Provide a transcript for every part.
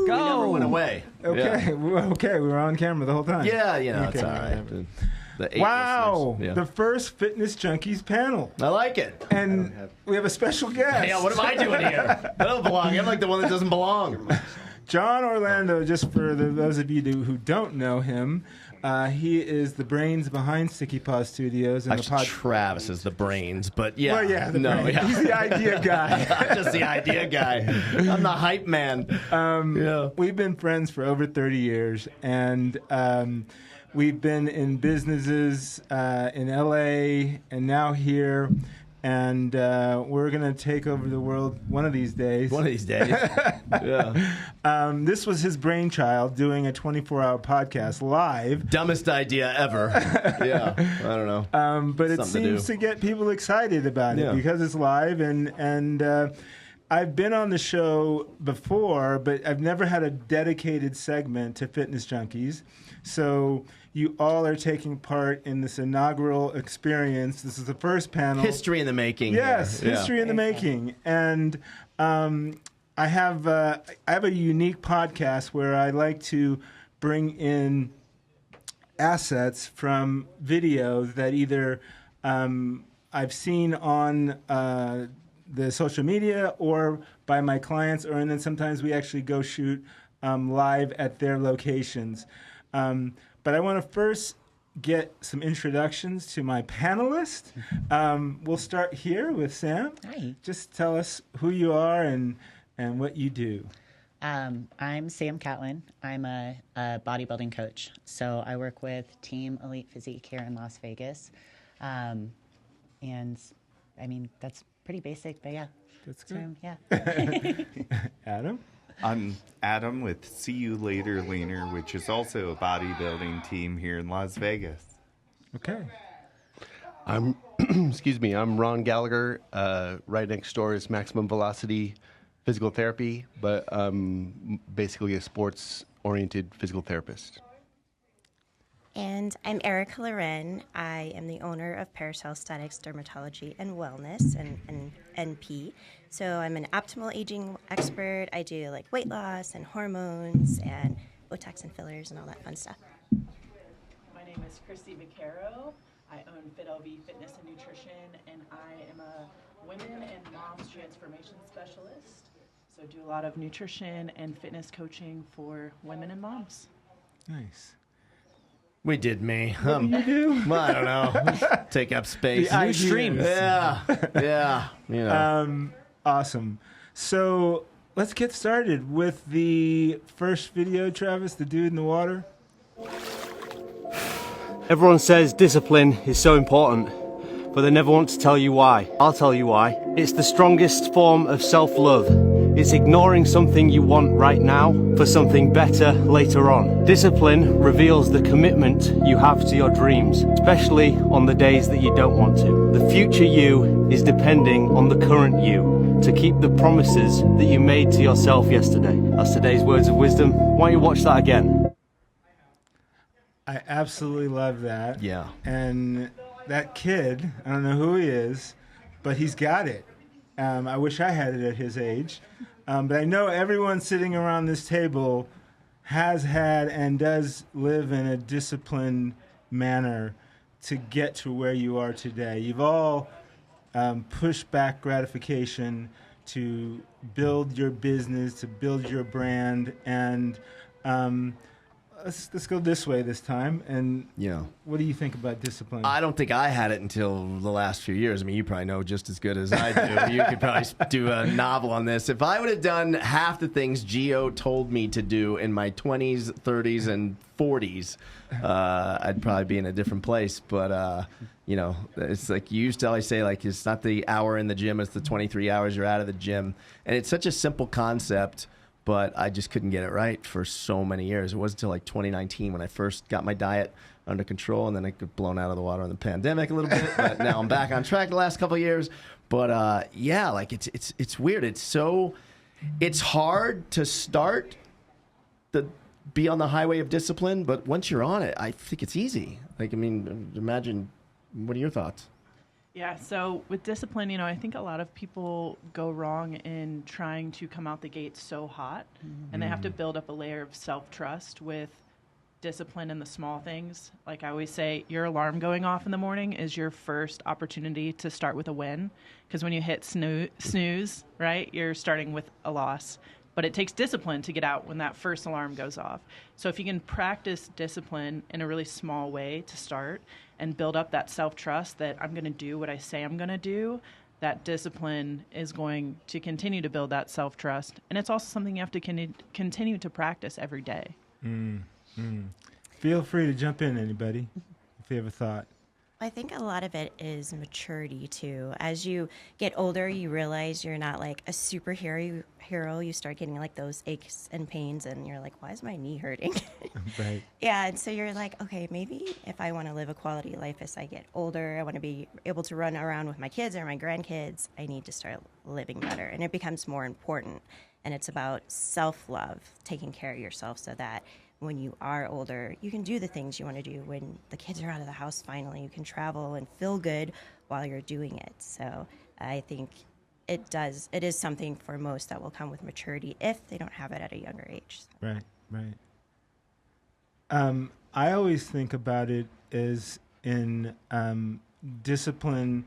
We never went away. Okay, okay, we were on camera the whole time. Yeah, Okay. it's all right. The 8 Wow, listeners, yeah. the first Fitness Junkeez panel. I like it. And we have a special guest. Yeah, what am I doing here? I don't belong. I'm like the one that doesn't belong. John Orlando, just for those of you who don't know him, he is the brains behind Sticky Paw Studios. And Actually, Travis is the brains, but yeah. Well, yeah, yeah. He's the idea guy. I'm just the idea guy. I'm the hype man. We've been friends for over 30 years, and we've been in businesses in L.A. and now here. And we're going to take over the world one of these days. One of these days. Yeah. This was his brainchild, doing a 24-hour podcast live. Dumbest idea ever. Yeah. I don't know. But it seems to get people excited about it because it's live. And I've been on the show before, but I've never had a dedicated segment to Fitness Junkeez. So you all are taking part in this inaugural experience. This is the first panel. History in the making. Yes, history in the making. And I have a unique podcast where I like to bring in assets from videos that either I've seen on the social media or by my clients, and then sometimes we actually go shoot live at their locations. But I want to first get some introductions to my panelists. We'll start here with Sam. Hi. Just tell us who you are and what you do. I'm Sam Catlin. I'm a bodybuilding coach. So I work with Team Elite Physique here in Las Vegas. And I mean, that's pretty basic, but yeah. That's good. Yeah. Adam? I'm Adam with See You Later Leaner, which is also a bodybuilding team here in Las Vegas. Okay. I'm I'm Ron Gallagher. Right next door is Maximum Velocity Physical Therapy, but I'm basically a sports-oriented physical therapist. And I'm Erica Loren. I am the owner of Paracel Aesthetics, Dermatology, and Wellness, and NP. So I'm an optimal aging expert. I do like weight loss and hormones and Botox and fillers and all that fun stuff. My name is Christy Vaccaro. I own FitLV Fitness and Nutrition, and I am a women and moms transformation specialist. So do a lot of nutrition and fitness coaching for women and moms. Nice. We did me. What do you do? Well, I don't know. Take up space. The New ideas. streams. Yeah. You know. Awesome. So let's get started with the first video, Travis, the dude in the water. Everyone says discipline is so important, but they never want to tell you why. I'll tell you why. It's the strongest form of self-love. It's ignoring something you want right now for something better later on. Discipline reveals the commitment you have to your dreams, especially on the days that you don't want to. The future you is depending on the current you to keep the promises that you made to yourself yesterday. That's today's words of wisdom. Why don't you watch that again? I absolutely love that. Yeah. And that kid, I don't know who he is, but he's got it. I wish I had it at his age. But I know everyone sitting around this table has had and does live in a disciplined manner to get to where you are today. You've all pushed back gratification to build your business, to build your brand, and let's go this way this time. And what do you think about discipline? I don't think I had it until the last few years. I mean, you probably know just as good as I do. You could probably do a novel on this. If I would have done half the things Gio told me to do in my 20s, 30s, and 40s, I'd probably be in a different place. But, it's like you used to always say, like, it's not the hour in the gym, it's the 23 hours you're out of the gym. And it's such a simple concept. But I just couldn't get it right for so many years. It wasn't until like 2019 when I first got my diet under control, and then I got blown out of the water in the pandemic a little bit. But now I'm back on track the last couple of years. But like it's weird. It's hard to start be on the highway of discipline, but once you're on it, I think it's easy. Like, I mean, imagine. What are your thoughts? Yeah, so with discipline, I think a lot of people go wrong in trying to come out the gate so hot, and they have to build up a layer of self-trust with discipline in the small things. Like I always say, your alarm going off in the morning is your first opportunity to start with a win, because when you hit snooze, right, you're starting with a loss. But it takes discipline to get out when that first alarm goes off. So if you can practice discipline in a really small way to start and build up that self-trust that I'm going to do what I say I'm going to do, that discipline is going to continue to build that self-trust. And it's also something you have to continue to practice every day. Feel free to jump in, anybody, if you have a thought. I think a lot of it is maturity too. As you get older, you realize you're not like a superhero. You start getting like those aches and pains, and you're like, "Why is my knee hurting?" Right. Yeah, and so you're like, "Okay, maybe if I want to live a quality life as I get older, I want to be able to run around with my kids or my grandkids. I need to start living better," and it becomes more important. And it's about self-love, taking care of yourself, so that when you are older, you can do the things you want to do. When the kids are out of the house, finally, you can travel and feel good while you're doing it. So I think it is something for most that will come with maturity if they don't have it at a younger age. Right. I always think about it as in discipline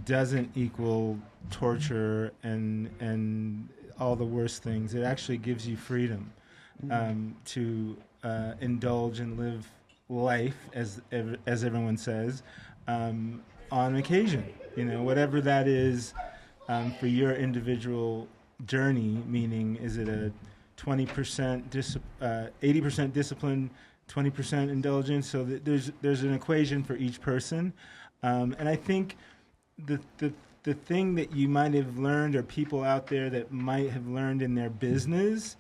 doesn't equal torture and all the worst things. It actually gives you freedom to indulge and live life, as everyone says, on occasion. Whatever that is for your individual journey. Meaning, is it a 20%, 80% discipline, 20% indulgence? So there's an equation for each person, and I think the thing that you might have learned, or people out there that might have learned in their business,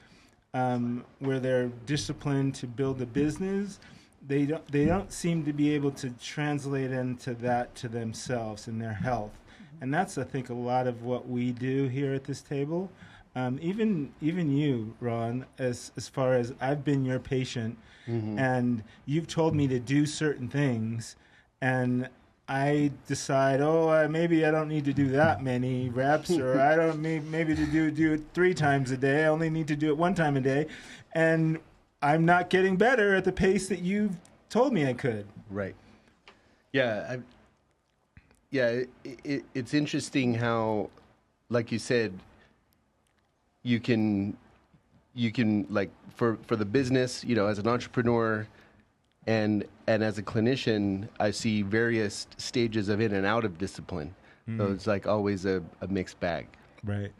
where they're disciplined to build a business, they don't seem to be able to translate into that to themselves and their health. And that's, I think, a lot of what we do here at this table. Even you, Ron, as far as I've been your patient, and you've told me to do certain things, and I decide, maybe I don't need to do that many reps, or I don't need maybe to do it 3 times a day. I only need to do it 1 time a day, and I'm not getting better at the pace that you've told me I could. Right. Yeah. It's interesting how, like you said, you can like for the business, as an entrepreneur. And as a clinician, I see various stages of in and out of discipline. So it's like always a mixed bag. Right.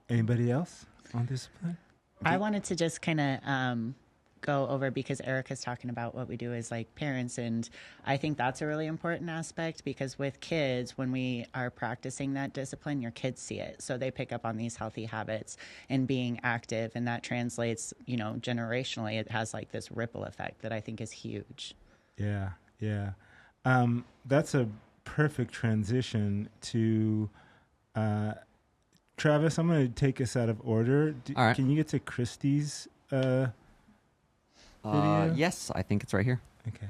Anybody else on discipline? I wanted to just kind of go over, because Erica's talking about what we do as like parents, and I think that's a really important aspect, because with kids, when we are practicing that discipline, your kids see it, so they pick up on these healthy habits and being active, and that translates, generationally. It has like this ripple effect that I think is huge. Yeah. That's a perfect transition to Travis. I'm going to take us out of order. All right. Can you get to Christy's video? Yes, I think it's right here. Okay.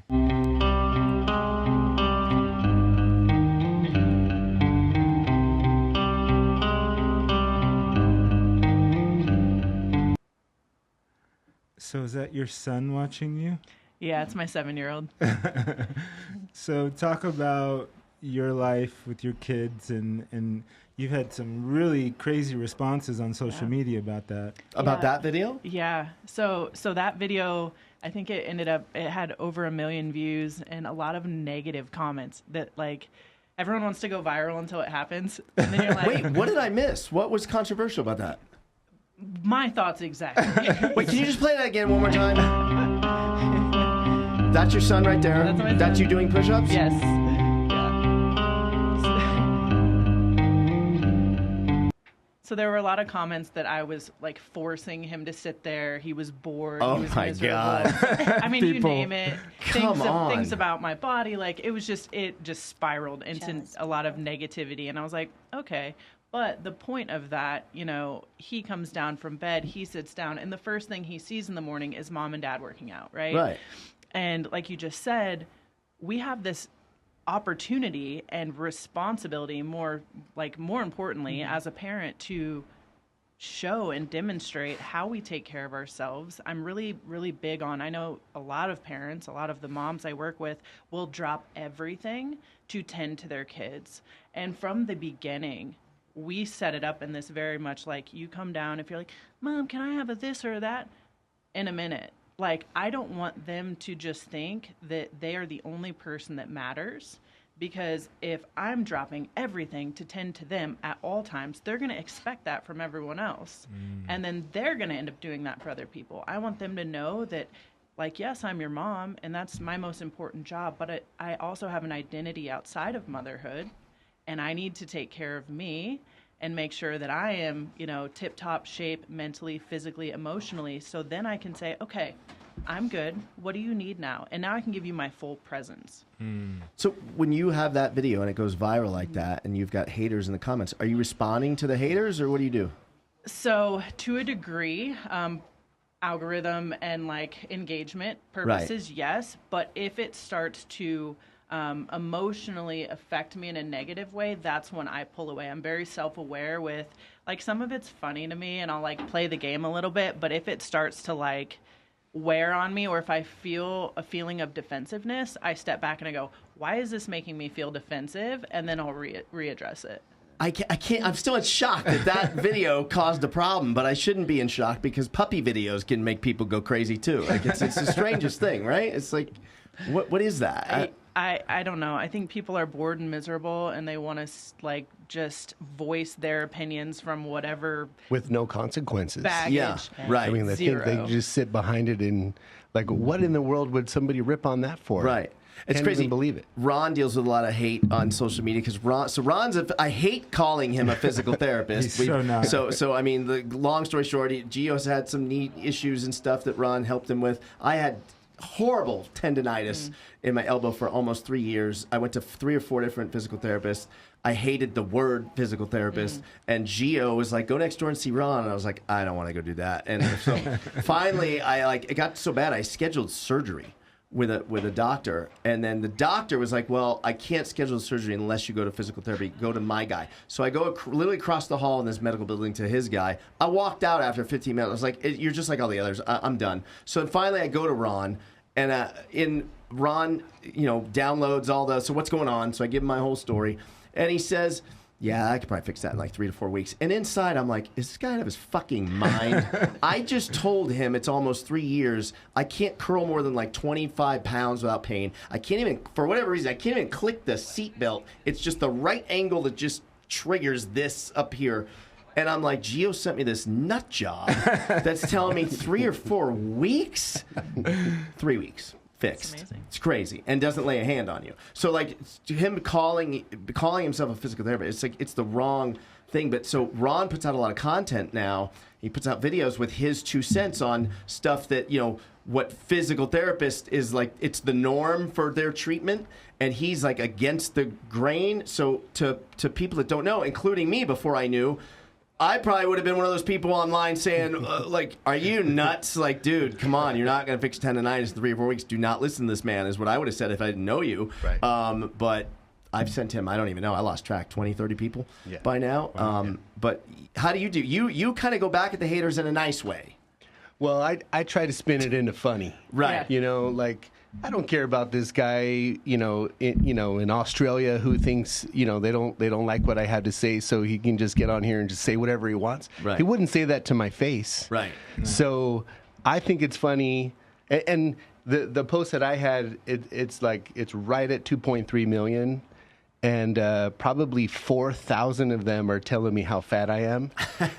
So is that your son watching you? Yeah, it's my 7-year-old. So talk about your life with your kids, and you've had some really crazy responses on social media about that. About that video? Yeah. So that video, I think it had over 1 million views and a lot of negative comments that, like, everyone wants to go viral until it happens. And then you're like, Wait, what did I miss? What was controversial about that? My thoughts exactly. Wait, can you just play that again one more time? That's your son right there? That's my son. That's you doing push-ups? Yes. So there were a lot of comments that I was like forcing him to sit there. He was bored. Oh he was my miserable. God. I mean, People. you name it. Come on. Things about my body. Like it just spiraled into Jealous. a lot of negativity. And I was like, okay. But the point of that, he comes down from bed, he sits down, and the first thing he sees in the morning is mom and dad working out, right? Right. And like you just said, we have this opportunity and responsibility, more importantly, as a parent, to show and demonstrate how we take care of ourselves. I'm really, really big on, I know a lot of parents, a lot of the moms I work with will drop everything to tend to their kids. And from the beginning, we set it up in this very much like, you come down, if you're like, Mom, can I have a this or that? In a minute. Like, I don't want them to just think that they are the only person that matters. Because if I'm dropping everything to tend to them at all times, they're going to expect that from everyone else. And then they're going to end up doing that for other people. I want them to know that, like, yes, I'm your mom, and that's my most important job, but I also have an identity outside of motherhood, and I need to take care of me and make sure that I am, tip-top shape mentally, physically, emotionally, so then I can say, okay, I'm good. What do you need now? And now I can give you my full presence. So when you have that video and it goes viral like that and you've got haters in the comments, are you responding to the haters or what do you do? So to a degree, algorithm and engagement purposes, yes. But if it starts to emotionally affect me in a negative way, that's when I pull away. I'm very self-aware with, some of it's funny to me and I'll play the game a little bit. But if it starts to wear on me, or if I feel a feeling of defensiveness, I step back and I go, why is this making me feel defensive? And then I'll readdress it. I can't, I'm still in shock that video caused a problem, but I shouldn't be in shock because puppy videos can make people go crazy too. It's the strangest thing, right? It's what is that? I don't know. I think people are bored and miserable and they want to just voice their opinions from whatever. With no consequences. Baggage. Yeah, right. I mean, I think they just sit behind it and what in the world would somebody rip on that for? Right. It's Can't crazy. Even believe it. Ron deals with a lot of hate on social media because Ron's I hate calling him a physical therapist. He's so not. So I mean, the long story short, Gio's had some neat issues and stuff that Ron helped him with. I had horrible tendonitis in my elbow for almost 3 years. I went to 3 or 4 different physical therapists. I hated the word physical therapist. And Gio was like, go next door and see Ron. And I was like, I don't want to go do that. And so finally, it got so bad, I scheduled surgery with a doctor. And then the doctor was like, well, I can't schedule the surgery unless you go to physical therapy. Go to my guy. So I go literally across the hall in this medical building to his guy. I walked out after 15 minutes. I was like, you're just like all the others. I'm done. So finally I go to Ron. And Ron, downloads all the, so what's going on? So I give him my whole story. And he says, yeah, I could probably fix that in 3 to 4 weeks. And inside, I'm like, is this guy out of his fucking mind? I just told him it's almost 3 years. I can't curl more than 25 pounds without pain. I can't even, for whatever reason, I can't even click the seat belt. It's just the right angle that just triggers this up here. And I'm like, Gio sent me this nut job that's telling me 3 or 4 weeks? 3 weeks. Fixed. That's amazing. It's crazy and doesn't lay a hand on you. So him calling himself a physical therapist, it's the wrong thing. But so Ron puts out a lot of content now. He puts out videos with his 2 cents on stuff that, what physical therapist is it's the norm for their treatment. And he's against the grain. So to people that don't know, including me before I knew, I probably would have been one of those people online saying, are you nuts? Dude, come on. You're not going to fix tendonitis in 3 or 4 weeks. Do not listen to this man is what I would have said if I didn't know you. Right. But I've sent him, I don't even know. I lost track, 20, 30 people by now. Wow, But how do you do? You kind of go back at the haters in a nice way. Well, I try to spin it into funny. Right. I don't care about this guy, in Australia who thinks, they don't like what I have to say, so he can just get on here and just say whatever he wants. Right. He wouldn't say that to my face. Right. So I think it's funny, and the post that I had, it's right at 2.3 million. And probably 4,000 of them are telling me how fat I am,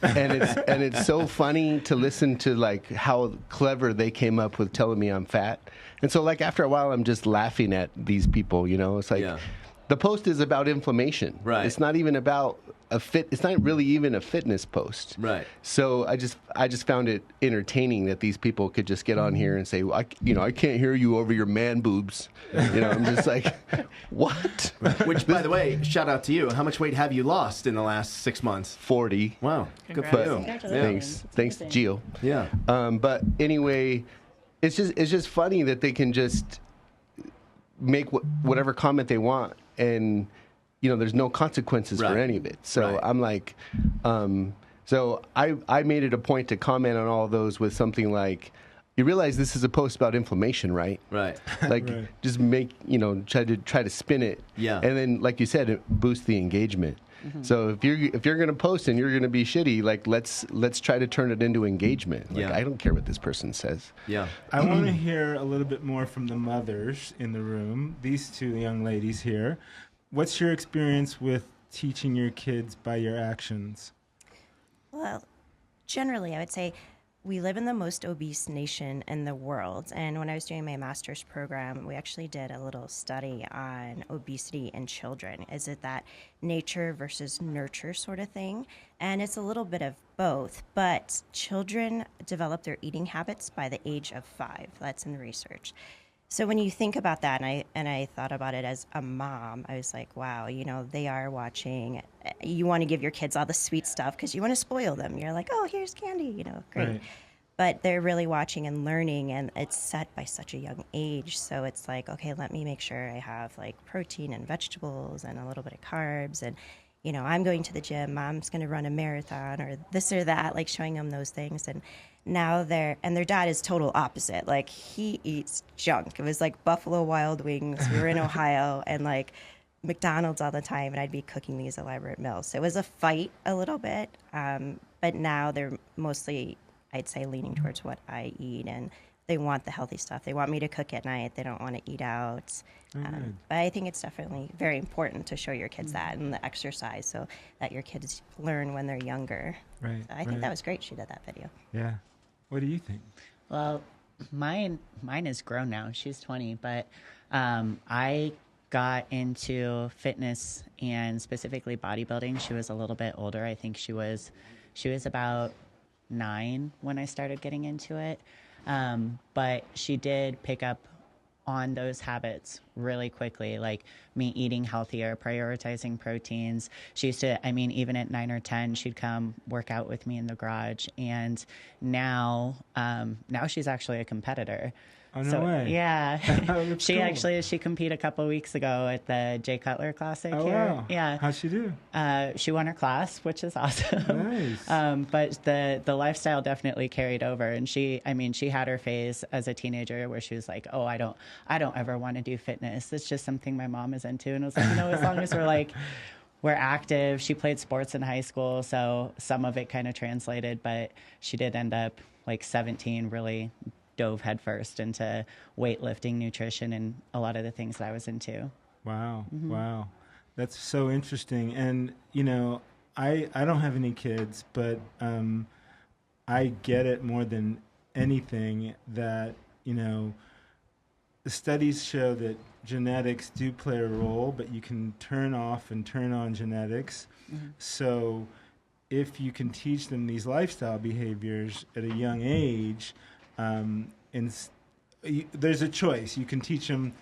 and it's so funny to listen to how clever they came up with telling me I'm fat, and so after a while I'm just laughing at these people, It's the post is about inflammation, right? It's not even about it's not really even a fitness post, right? So I just found it entertaining that these people could just get on here and say, well, I can't hear you over your man boobs. I'm just like, what? Which, by the way, shout out to you. How much weight have you lost in the last 6 months? 40. Wow, good for you. Congratulations. Thanks, Gio. Yeah. But anyway, it's just funny that they can just make whatever comment they want, and there's no consequences for any of it. So I'm like, so I made it a point to comment on all of those with something like, you realize this is a post about inflammation, right? Right. Like, just make, try to spin it. Yeah. And then, like you said, it boosts the engagement. Mm-hmm. So if you're going to post and you're going to be shitty, like, let's try to turn it into engagement. Like, I don't care what this person says. Yeah. I want to hear a little bit more from the mothers in the room, these two young ladies here. What's your experience with teaching your kids by your actions? Well, generally, I would say we live in the most obese nation in the world. And when I was doing my master's program, we actually did a little study on obesity in children. Is it that nature versus nurture sort of thing? And it's a little bit of both. But children develop their eating habits by the age of 5. That's in the research. So when you think about that, and I thought about it as a mom, I was like, wow, they are watching. You want to give your kids all the sweet stuff because you want to spoil them. You're like, oh, here's candy, great. Right. But they're really watching and learning, and it's set by such a young age. So it's like, okay, let me make sure I have like protein and vegetables and a little bit of carbs. And, I'm going to the gym, mom's going to run a marathon or this or that, like showing them those things. And now their dad is total opposite. Like, he eats junk. It was like Buffalo Wild Wings. We were in Ohio, and like McDonald's all the time, and I'd be cooking these elaborate meals. So it was a fight a little bit, but now they're mostly, I'd say, leaning towards what I eat, and they want the healthy stuff. They want me to cook at night. They don't want to eat out. But I think it's definitely very important to show your kids that, and the exercise, so that your kids learn when they're younger. Right. So I think that was great she did that video. Yeah. What do you think? Well, mine is grown now. She's 20, but I got into fitness and specifically bodybuilding. She was a little bit older. I think she was about 9 when I started getting into it. But she did pick up on those habits really quickly, like me eating healthier, prioritizing proteins. She used to, even at 9 or 10, she'd come work out with me in the garage. And now she's actually a competitor. Oh, no way. Yeah. Cool. She competed a couple of weeks ago at the Jay Cutler Classic here. Wow. Yeah. How'd she do? She won her class, which is awesome. Nice. But the lifestyle definitely carried over, and she had her phase as a teenager where she was like, oh, I don't ever want to do fitness. It's just something my mom is into. And I was like, as long as we're active. She played sports in high school, so some of it kind of translated, but she did end up 17, really dove headfirst into weightlifting, nutrition, and a lot of the things that I was into. Wow. Mm-hmm. Wow. That's so interesting. And, I don't have any kids, but I get it more than anything that, the studies show that genetics do play a role, but you can turn off and turn on genetics. Mm-hmm. So if you can teach them these lifestyle behaviors at a young age, there's a choice. You can teach them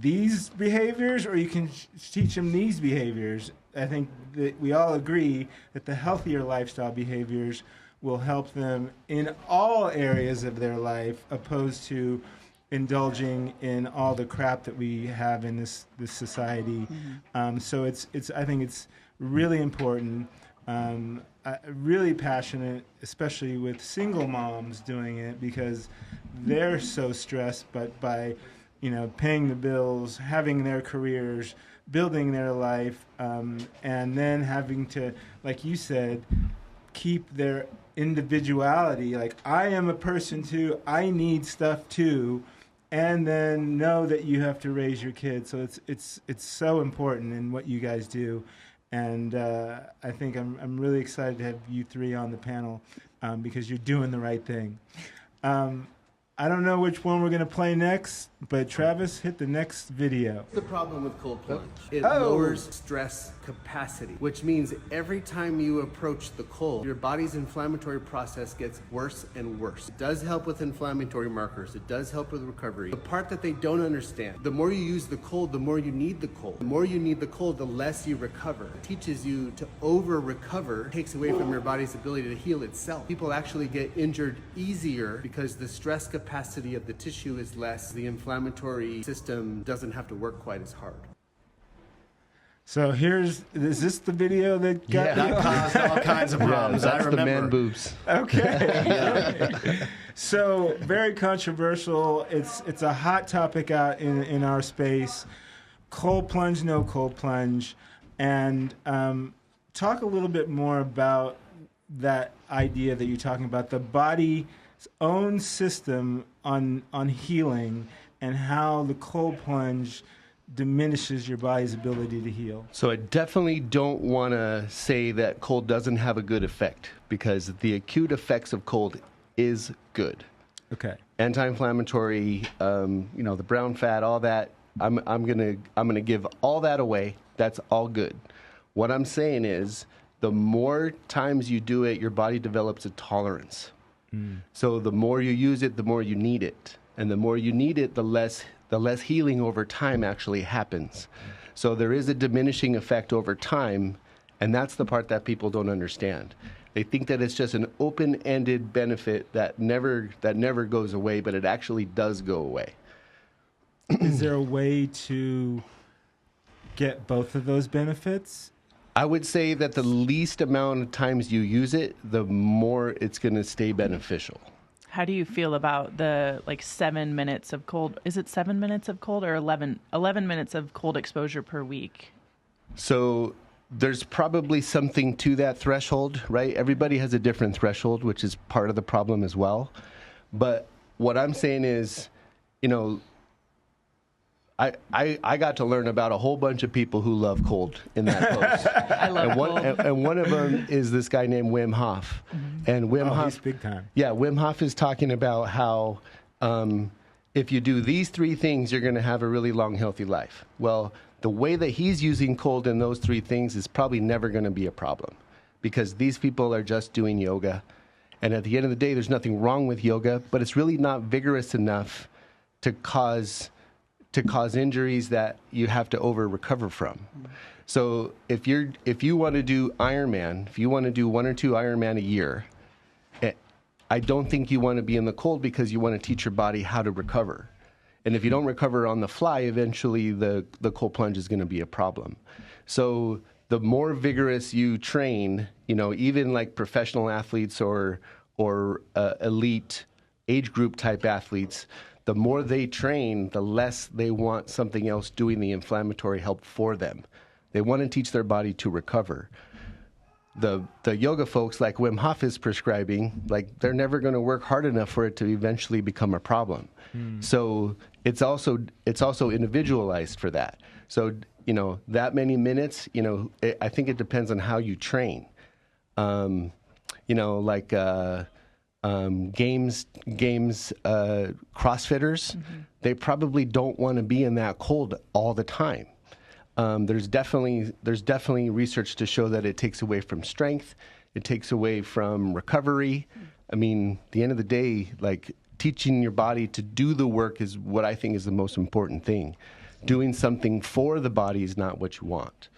these behaviors, or you can teach them these behaviors. I think that we all agree that the healthier lifestyle behaviors will help them in all areas of their life, opposed to indulging in all the crap that we have in this society. Mm-hmm. So I think it's really important. Really passionate, especially with single moms doing it, because they're so stressed, but by paying the bills, having their careers, building their life, and then having to, like you said, keep their individuality. Like, I am a person too, I need stuff too, and then know that you have to raise your kids. So it's so important in what you guys do. And I think I'm really excited to have you three on the panel because you're doing the right thing. I don't know which one we're going to play next, but Travis, hit the next video. The problem with cold plunge, it lowers stress capacity, which means every time you approach the cold, your body's inflammatory process gets worse and worse. It does help with inflammatory markers. It does help with recovery. The part that they don't understand, the more you use the cold, the more you need the cold. The more you need the cold, the less you recover. It teaches you to over-recover, takes away from your body's ability to heal itself. People actually get injured easier because the stress capacity capacity of the tissue is less, the inflammatory system doesn't have to work quite as hard. So is this the video that got That caused all kinds of problems. That's I the remember. man boobs. Okay. So very controversial. It's a hot topic out in our space. Cold plunge, no cold plunge, and talk a little bit more about that idea that you're talking about, the body's own system on healing, and how the cold plunge diminishes your body's ability to heal. So I definitely don't want to say that cold doesn't have a good effect, because the acute effects of cold is good. Okay. Anti-inflammatory, the brown fat, all that. I'm gonna give all that away. That's all good. What I'm saying is, the more times you do it, your body develops a tolerance. So the more you use it, the more you need it, and the more you need it, the less healing over time actually happens. So there is a diminishing effect over time, and that's the part that people don't understand. They think that it's just an open-ended benefit that never goes away, but it actually does go away. Is there a way to get both of those benefits? I would say that the least amount of times you use it, the more it's going to stay beneficial. How do you feel about the 7 minutes of cold? Is it 7 minutes of cold or 11 minutes of cold exposure per week? So there's probably something to that threshold, right? Everybody has a different threshold, which is part of the problem as well. But what I'm saying is, I got to learn about a whole bunch of people who love cold in that post. I love cold. And one of them is this guy named Wim Hof. Mm-hmm. And Wim Hof, he's big time. Yeah, Wim Hof is talking about how if you do these three things, you're going to have a really long, healthy life. Well, the way that he's using cold in those three things is probably never going to be a problem, because these people are just doing yoga. And at the end of the day, there's nothing wrong with yoga, but it's really not vigorous enough to cause injuries that you have to recover from. So if you want to do Ironman, if you want to do 1 or 2 Ironman a year, I don't think you want to be in the cold, because you want to teach your body how to recover. And if you don't recover on the fly, eventually the cold plunge is going to be a problem. So the more vigorous you train, even like professional athletes or elite age group type athletes, the more they train, the less they want something else doing the inflammatory help for them. They want to teach their body to recover. The yoga folks like Wim Hof is prescribing, they're never going to work hard enough for it to eventually become a problem. So it's also individualized for that. So, that many minutes, I think it depends on how you train. Games, CrossFitters, they probably don't want to be in that cold all the time. There's definitely research to show that it takes away from strength, it takes away from recovery. I mean, at the end of the day, teaching your body to do the work is what I think is the most important thing. Doing something for the body is not what you want.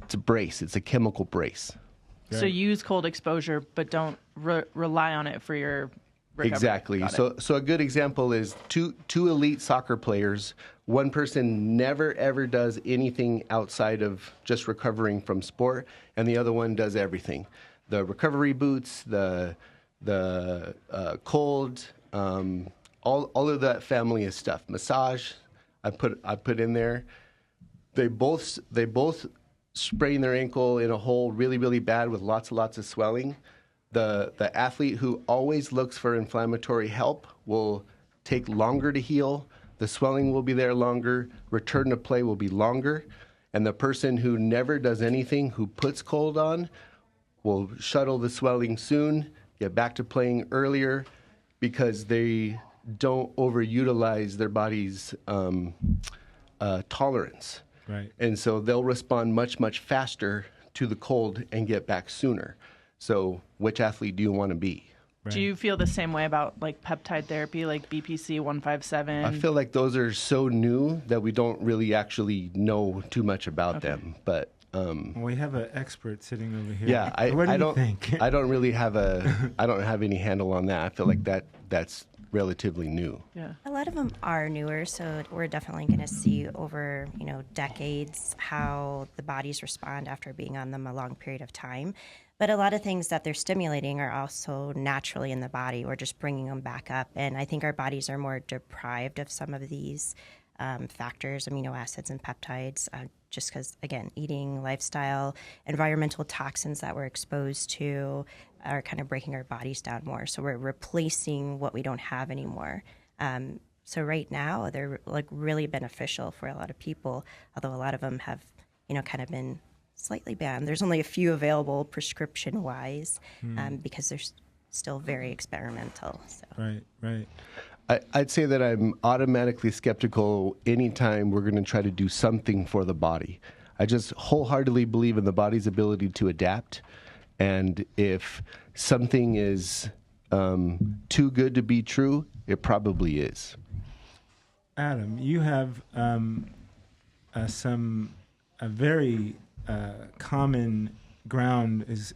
It's a brace. It's a chemical brace. So use cold exposure, but don't rely on it for your recovery. Exactly. So a good example is two elite soccer players. One person never, ever does anything outside of just recovering from sport, and the other one does everything. The recovery boots, the cold, all of that family of stuff. Massage, I put in there. They both sprain their ankle in a hole really, really bad with lots and lots of swelling. The athlete who always looks for inflammatory help will take longer to heal. The swelling will be there longer. Return to play will be longer. And the person who never does anything, who puts cold on, will shuttle the swelling soon, get back to playing earlier, because they don't overutilize their body's tolerance. Right. And so they'll respond much, much faster to the cold and get back sooner. So which athlete do you want to be? Right. Do you feel the same way about peptide therapy, like BPC 157? I feel like those are so new that we don't really actually know too much about them. But We have an expert sitting over here. Yeah, What do I you don't think? I don't really have I don't have any handle on that. I feel like that's relatively new. Yeah. A lot of them are newer, so we're definitely going to see over, decades how the bodies respond after being on them a long period of time. But a lot of things that they're stimulating are also naturally in the body. We're just bringing them back up. And I think our bodies are more deprived of some of these factors, amino acids and peptides, just because, again, eating, lifestyle, environmental toxins that we're exposed to are kind of breaking our bodies down more. So we're replacing what we don't have anymore. So right now, they're like really beneficial for a lot of people, although a lot of them have, kind of been slightly banned. There's only a few available prescription-wise because they're still very experimental. So. Right. I'd say that I'm automatically skeptical anytime we're going to try to do something for the body. I just wholeheartedly believe in the body's ability to adapt. And if something is too good to be true, it probably is. Adam, you have a very common ground is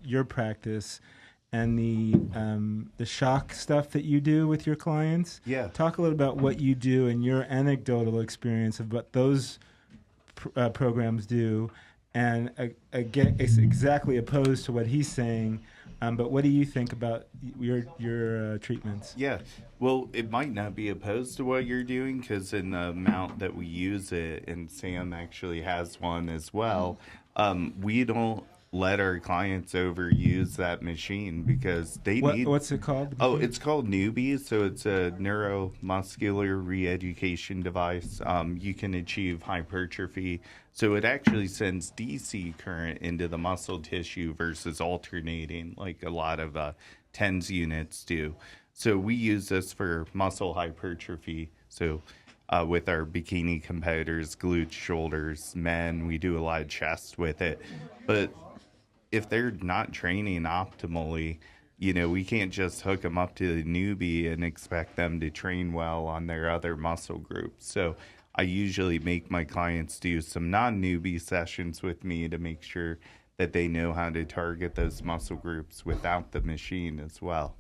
your practice and the shock stuff that you do with your clients. Yeah. Talk a little about what you do and your anecdotal experience of what those programs do. And again, it's exactly opposed to what he's saying. But what do you think about your treatments? Yeah. Well, it might not be opposed to what you're doing because in the amount that we use it, and Sam actually has one as well, we don't let our clients overuse that machine because they need... What's it called? Oh, it's called Newbies, so it's a neuromuscular re-education device. You can achieve hypertrophy, so it actually sends DC current into the muscle tissue versus alternating like a lot of TENS units do. So we use this for muscle hypertrophy. So with our bikini competitors, glutes, shoulders, men, we do a lot of chest with it. But if they're not training optimally, we can't just hook them up to the newbie and expect them to train well on their other muscle groups. So I usually make my clients do some non-newbie sessions with me to make sure that they know how to target those muscle groups without the machine as well.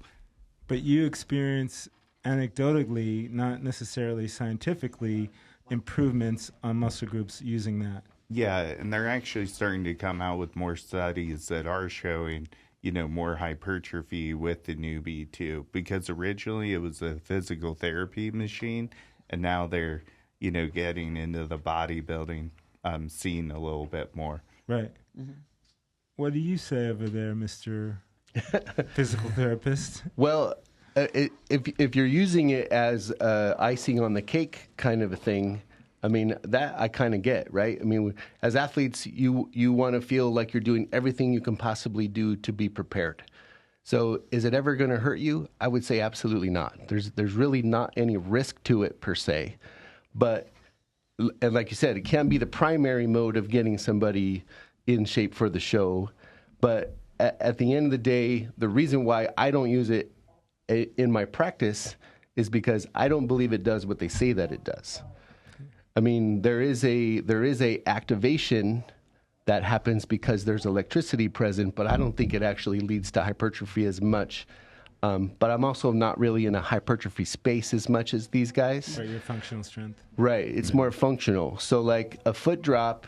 But you experience anecdotally, not necessarily scientifically, improvements on muscle groups using that. Yeah, and they're actually starting to come out with more studies that are showing, more hypertrophy with the newbie too. Because originally it was a physical therapy machine, and now they're, getting into the bodybuilding scene a little bit more. Right. Mm-hmm. What do you say over there, Mr. Physical Therapist? Well, if you're using it as icing on the cake kind of a thing, I mean, that I kind of get, right? I mean, as athletes, you want to feel like you're doing everything you can possibly do to be prepared. So is it ever going to hurt you? I would say absolutely not. There's really not any risk to it per se. But, and like you said, it can be the primary mode of getting somebody in shape for the show. But at the end of the day, the reason why I don't use it in my practice is because I don't believe it does what they say that it does. I mean, there is a activation that happens because there's electricity present, but I don't think it actually leads to hypertrophy as much. But I'm also not really in a hypertrophy space as much as these guys. Right, your functional strength. Right, it's more functional. So like a foot drop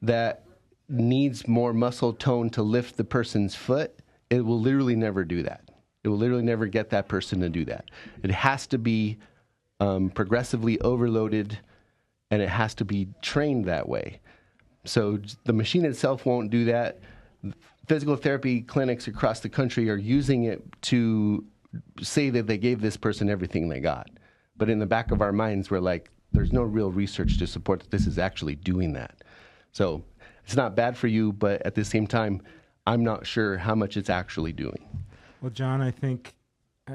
that needs more muscle tone to lift the person's foot, it will literally never do that. It will literally never get that person to do that. It has to be progressively overloaded, and it has to be trained that way. So the machine itself won't do that. Physical therapy clinics across the country are using it to say that they gave this person everything they got. But in the back of our minds, we're like, there's no real research to support that this is actually doing that. So it's not bad for you, but at the same time, I'm not sure how much it's actually doing. Well, John, I think,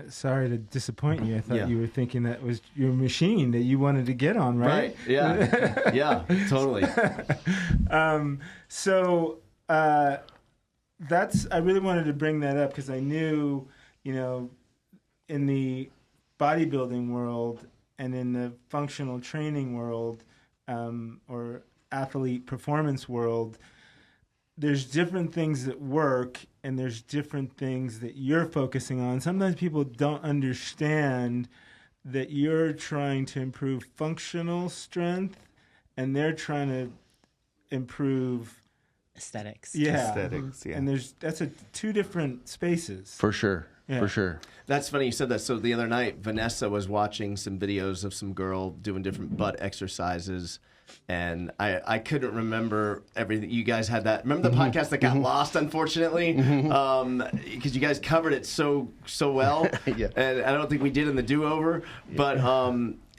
sorry to disappoint you. I thought you were thinking that was your machine that you wanted to get on, right? Right, yeah. Yeah, totally. I really wanted to bring that up because I knew, in the bodybuilding world and in the functional training world, or athlete performance world, there's different things that work and there's different things that you're focusing on. Sometimes people don't understand that you're trying to improve functional strength and they're trying to improve Aesthetics. Aesthetics, yeah. And that's two different spaces. For sure. Yeah. For sure. That's funny you said that. So the other night, Vanessa was watching some videos of some girl doing different butt exercises, and I couldn't remember everything. You guys had that. Remember the podcast that got lost, unfortunately, because you guys covered it so well. Yeah. And I don't think we did in the do-over. But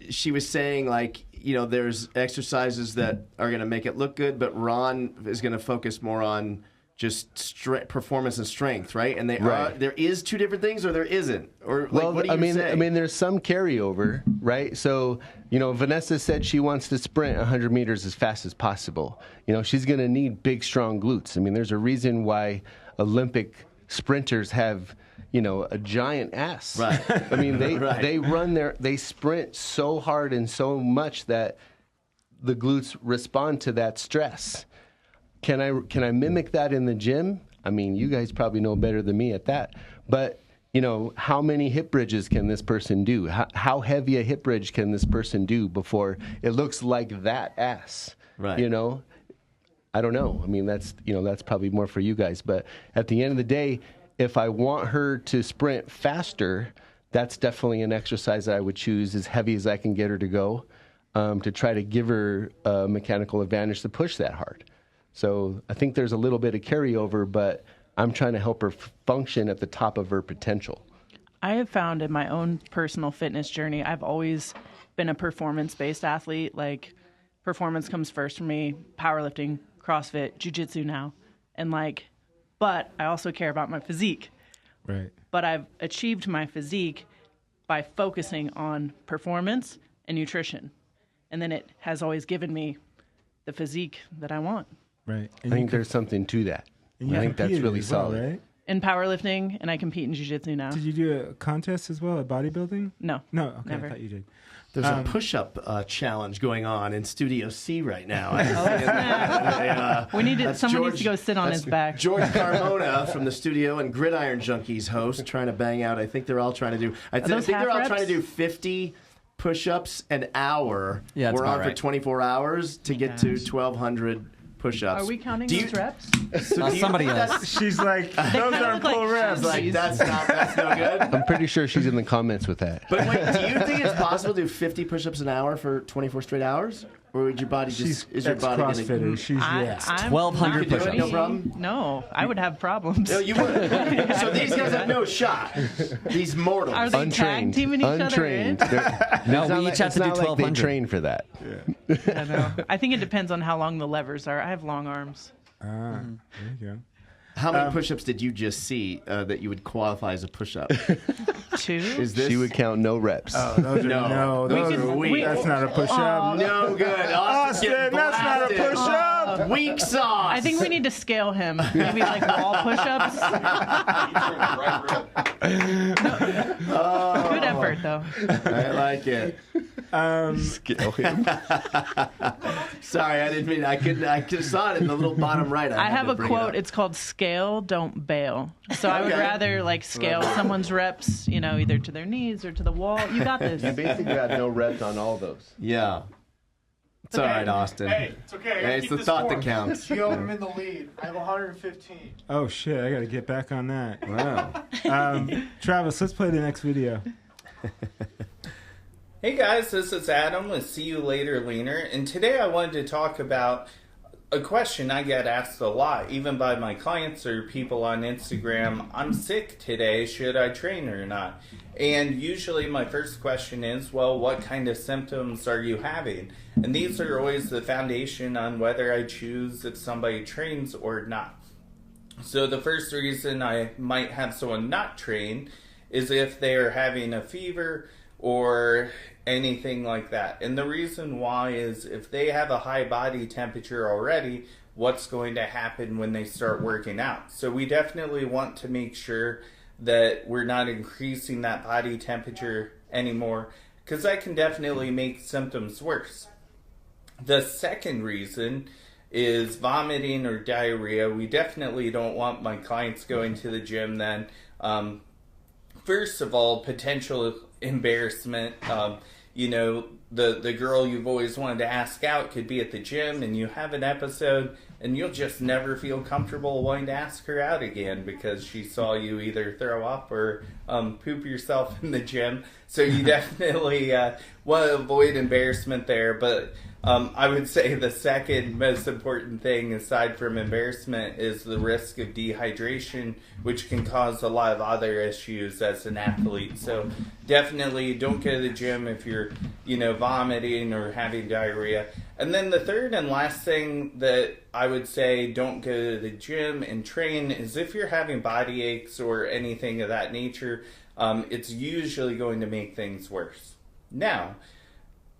she was saying, like, you know, there's exercises that are going to make it look good, but Ron is going to focus more on just performance and strength, right? And there is two different things, or there isn't, or like, Well, what do you say? I mean, there's some carryover, right? So, you know, Vanessa said she wants to sprint 100 meters as fast as possible. You know, she's going to need big, strong glutes. I mean, there's a reason why Olympic sprinters have, you know, a giant ass. Right. I mean, Right. they sprint so hard and so much that the glutes respond to that stress. Can I mimic that in the gym? I mean, you guys probably know better than me at that. But, you know, how many hip bridges can this person do? How heavy a hip bridge can this person do before it looks like that ass? Right. You know? I don't know. I mean, that's probably more for you guys. But at the end of the day, if I want her to sprint faster, that's definitely an exercise that I would choose as heavy as I can get her to go, to try to give her a mechanical advantage to push that hard. So I think there's a little bit of carryover, but I'm trying to help her function at the top of her potential. I have found in my own personal fitness journey, I've always been a performance-based athlete. Like, performance comes first for me, powerlifting, CrossFit, jiu-jitsu now. And but I also care about my physique. Right. But I've achieved my physique by focusing on performance and nutrition. And then it has always given me the physique that I want. Right. I think there's something to that. And you I think that's competed really as well, solid. right? In powerlifting, and I compete in jiu-jitsu now. Did you do a contest as well at bodybuilding? No. No, okay, Never. I thought you did. There's a push-up challenge going on in Studio C right now. We need That's someone George- needs to go sit on his back. George Carmona from the studio and Gridiron Junkeez host trying to bang out. I think they're all trying to do. I those think they're all half trying to reps? do 50 push-ups an hour. Yeah, that's we're about on for right. 24 hours to get to 1,200 push-ups. Are we counting Do you- those reps? So do you somebody think else. that's- She's like, those kinda aren't look pull like reps. Like that's no good. I'm pretty sure she's in the comments with that. But wait, do you think it's possible to do 50 push-ups an hour for 24 straight hours, or would your body just is your body going CrossFitter. to? She's yeah. I'm 1,200 not push-ups. No problem? No, I would have problems. No, you wouldn't. So these guys have no shot. These mortals. Are they Untrained. tag teaming each Untrained. other in? No, It's not we like- each have it's to do not like they 1,200. train for that. I know. I think it depends on how long the levers are. I have long arms. There you go. How many push-ups did you just see that you would qualify as a push-up? 2? Is this? She would count no reps. Those are, No. those We are can- weak. we- That's not a push-up. no good. Austin's getting Austin, that's not a blasted. push-up. Weak sauce. I think we need to scale him. Maybe like wall push-ups. Good effort, though. I like it. Scale him. Sorry, I didn't mean. I could saw it in the little bottom right. I had have to a bring it quote. up. It's called "Scale, don't bail." So I would Okay. rather scale someone's reps, either to their knees or to the wall. You got this. You basically got no reps on all those. Yeah. It's all right, Austin. Hey, it's okay. I gotta Hey, it's keep the this thought score. that counts. Gio, I'm in the lead. I have 115. Oh, shit. I got to get back on that. Wow. Travis, let's play the next video. Hey guys, this is Adam with See You Later Leaner, and today I wanted to talk about a question I get asked a lot, even by my clients or people on Instagram. I'm sick today, should I train or not? And usually my first question is, well, what kind of symptoms are you having? And these are always the foundation on whether I choose if somebody trains or not. So the first reason I might have someone not train is if they're having a fever or anything like that. And the reason why is if they have a high body temperature already, what's going to happen when they start working out? So we definitely want to make sure that we're not increasing that body temperature anymore, because that can definitely make symptoms worse. The second reason is vomiting or diarrhea. We definitely don't want my clients going to the gym then. First of all, potential embarrassment. The girl you've always wanted to ask out could be at the gym and you have an episode and you'll just never feel comfortable wanting to ask her out again because she saw you either throw up or poop yourself in the gym. So you definitely want to avoid embarrassment there. But I would say the second most important thing aside from embarrassment is the risk of dehydration, which can cause a lot of other issues as an athlete. So definitely don't go to the gym if you're, vomiting or having diarrhea. And then the third and last thing that I would say don't go to the gym and train is if you're having body aches or anything of that nature, it's usually going to make things worse. Now,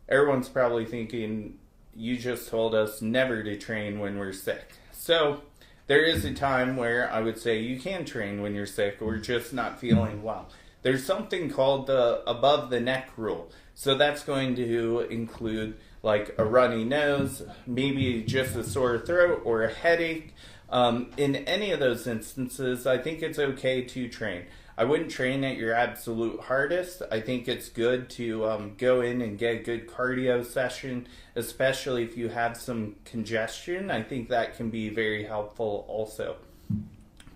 everyone's probably thinking, you just told us never to train when we're sick. So there is a time where I would say you can train when you're sick or just not feeling well. There's something called the above the neck rule. So that's going to include like a runny nose, maybe just a sore throat or a headache. In any of those instances, I think it's okay to train. I wouldn't train at your absolute hardest. I think it's good to go in and get a good cardio session, especially if you have some congestion. I think that can be very helpful also.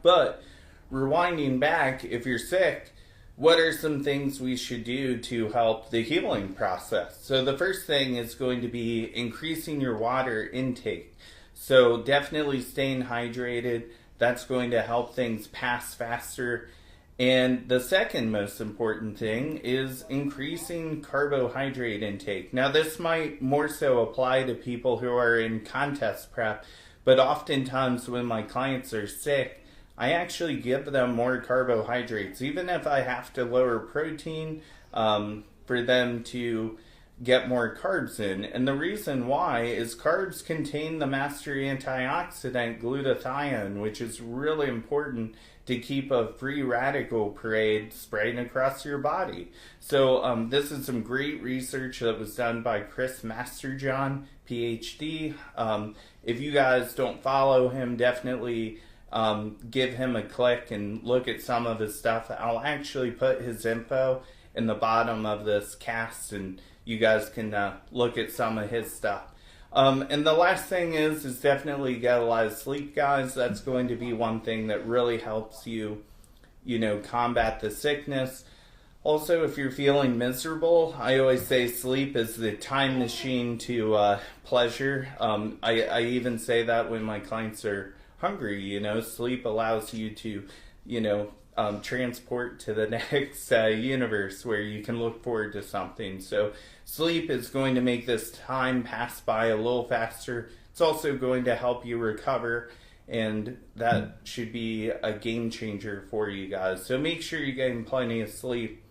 But rewinding back, if you're sick, what are some things we should do to help the healing process? So the first thing is going to be increasing your water intake. So definitely staying hydrated. That's going to help things pass faster. And the second most important thing is increasing carbohydrate intake. Now this might more so apply to people who are in contest prep, but oftentimes when my clients are sick, I actually give them more carbohydrates, even if I have to lower protein for them to get more carbs in. And the reason why is carbs contain the master antioxidant glutathione, which is really important to keep a free radical parade spreading across your body. So this is some great research that was done by Chris Masterjohn, PhD. If you guys don't follow him, definitely give him a click and look at some of his stuff. I'll actually put his info in the bottom of this cast and you guys can look at some of his stuff. And the last thing is definitely get a lot of sleep, guys. That's going to be one thing that really helps you, combat the sickness. Also, if you're feeling miserable, I always say sleep is the time machine to pleasure. I even say that when my clients are hungry, sleep allows you to, transport to the next universe where you can look forward to something. So sleep is going to make this time pass by a little faster. It's also going to help you recover, and that should be a game changer for you guys. So make sure you're getting plenty of sleep,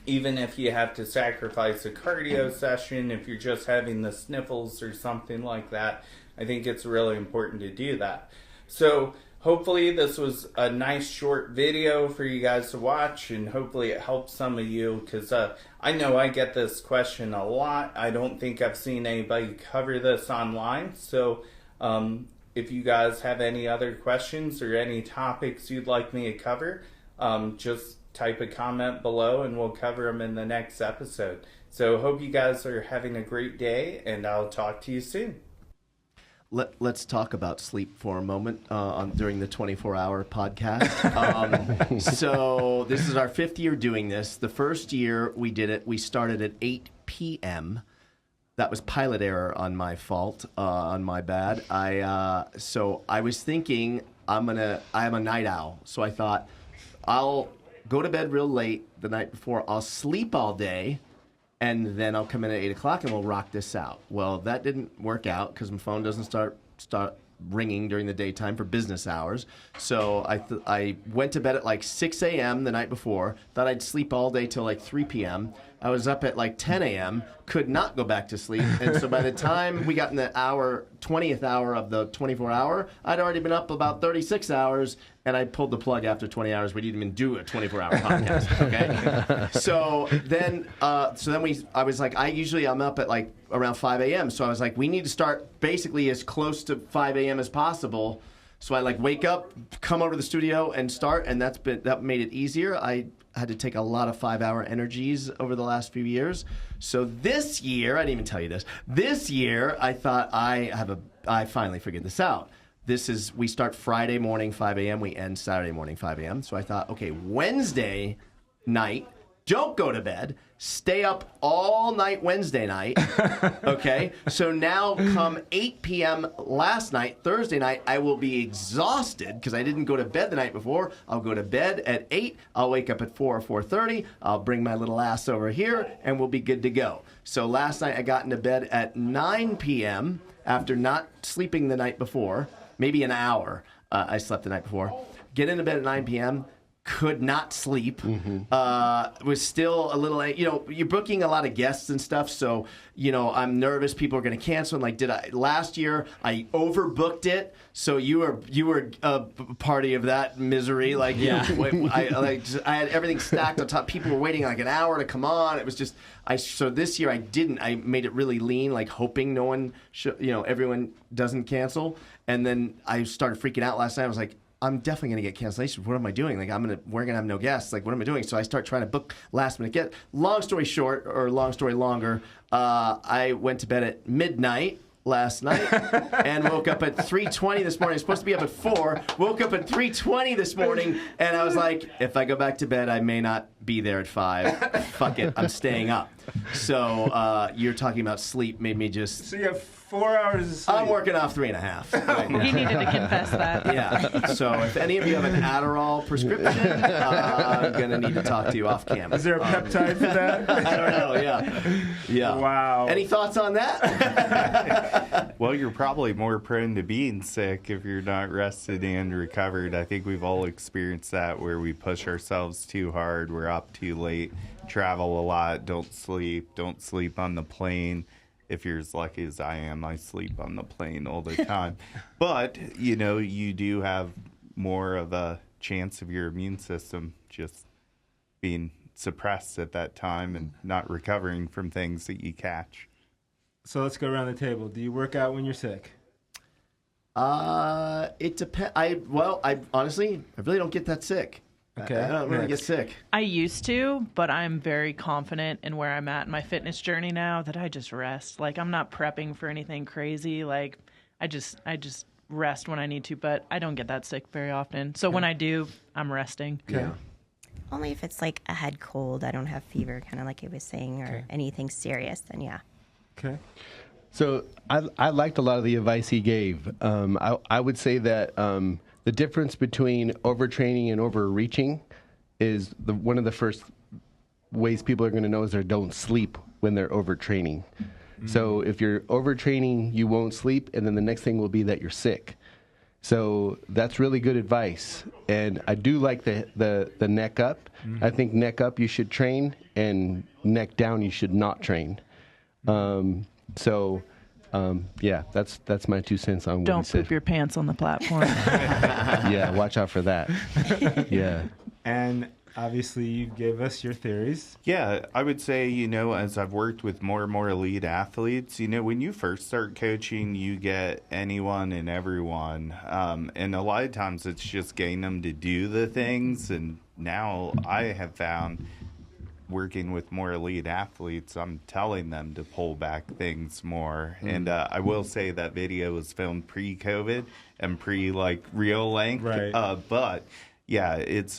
even if you have to sacrifice a cardio session, if you're just having the sniffles or something like that. I think it's really important to do that. So hopefully this was a nice short video for you guys to watch, and hopefully it helps some of you, because I know I get this question a lot. I don't think I've seen anybody cover this online. So if you guys have any other questions or any topics you'd like me to cover, just type a comment below and we'll cover them in the next episode. So hope you guys are having a great day, and I'll talk to you soon. Let's talk about sleep for a moment during the 24-hour podcast. So this is our 5th year doing this. The first year we did it, we started at 8 p.m. That was pilot error on my fault, on my bad. So I was thinking I am a night owl, so I thought I'll go to bed real late the night before. I'll sleep all day, and then I'll come in at 8 o'clock and we'll rock this out. Well, that didn't work out because my phone doesn't start ringing during the daytime for business hours. So I went to bed at like 6 a.m. the night before, thought I'd sleep all day till like 3 p.m., I was up at like 10 a.m., could not go back to sleep. And so by the time we got in the 20th hour of the 24-hour, I'd already been up about 36 hours, and I pulled the plug after 20 hours. We didn't even do a 24-hour podcast, okay? So then I was like, I'm up at like around 5 a.m., so I was like, we need to start basically as close to 5 a.m. as possible. So I like wake up, come over to the studio, and start, and that made it easier. I had to take a lot of 5-hour energies over the last few years. So this year, I didn't even tell you this. This year, I thought I finally figured this out. We start Friday morning 5 a.m. We end Saturday morning 5 a.m. So I thought, okay, Wednesday night, don't go to bed. Stay up all night Wednesday night, okay? So now come 8 p.m. last night, Thursday night, I will be exhausted because I didn't go to bed the night before. I'll go to bed at 8. I'll wake up at 4 or 4:30. I'll bring my little ass over here, and we'll be good to go. So last night I got into bed at 9 p.m. after not sleeping the night before, maybe an hour I slept the night before. Get into bed at 9 p.m., could not sleep. Was still a little, you're booking a lot of guests and stuff, so I'm nervous people are going to cancel. And last year I overbooked it, so you were a party of that misery. I had everything stacked on top. People were waiting like an hour to come on. It was just so this year I made it really lean, like hoping no one everyone doesn't cancel. And then I started freaking out last night. I was like, I'm definitely going to get cancellations. What am I doing? We're going to have no guests. Like, what am I doing? So I start trying to book last minute guests. Long story short, or long story longer, I went to bed at midnight last night and woke up at 3:20 this morning. I was supposed to be up at 4. Woke up at 3:20 this morning, and I was like, if I go back to bed, I may not be there at 5. Fuck it. I'm staying up. So you're talking about sleep made me just... So you have 4 hours of sleep. I'm working off 3.5 right now. He needed to confess that. Yeah. So if any of you have an Adderall prescription, I'm going to need to talk to you off camera. Is there a peptide for that? I don't know. Yeah. Wow. Any thoughts on that? Well, you're probably more prone to being sick if you're not rested and recovered. I think we've all experienced that where we push ourselves too hard, we're up too late, travel a lot, don't sleep on the plane. If you're as lucky as I am, I sleep on the plane all the time. But, you do have more of a chance of your immune system just being suppressed at that time and not recovering from things that you catch. So let's go around the table. Do you work out when you're sick? It depends. I honestly, I really don't get that sick. Okay. I don't really get sick. I used to, but I'm very confident in where I'm at in my fitness journey now that I just rest. Like, I'm not prepping for anything crazy. Like, I just rest when I need to, but I don't get that sick very often. So when I do, I'm resting. Okay. Yeah. Only if it's like a head cold, I don't have fever, kind of like he was saying, or anything serious, then yeah. Okay. So I liked a lot of the advice he gave. I would say that the difference between overtraining and overreaching is one of the first ways people are going to know is they don't sleep when they're overtraining. So if you're overtraining, you won't sleep, and then the next thing will be that you're sick. So that's really good advice. And I do like the neck up. I think neck up you should train, and neck down you should not train. Yeah, that's my 2 cents on what Don't he said. poop your pants on the platform. Yeah, watch out for that. Yeah. And obviously you gave us your theories. Yeah, I would say, as I've worked with more and more elite athletes, when you first start coaching, you get anyone and everyone. And a lot of times it's just getting them to do the things. And now I have found working with more elite athletes, I'm telling them to pull back things more. And I will say that video was filmed pre-COVID and real length. Right. But yeah, it's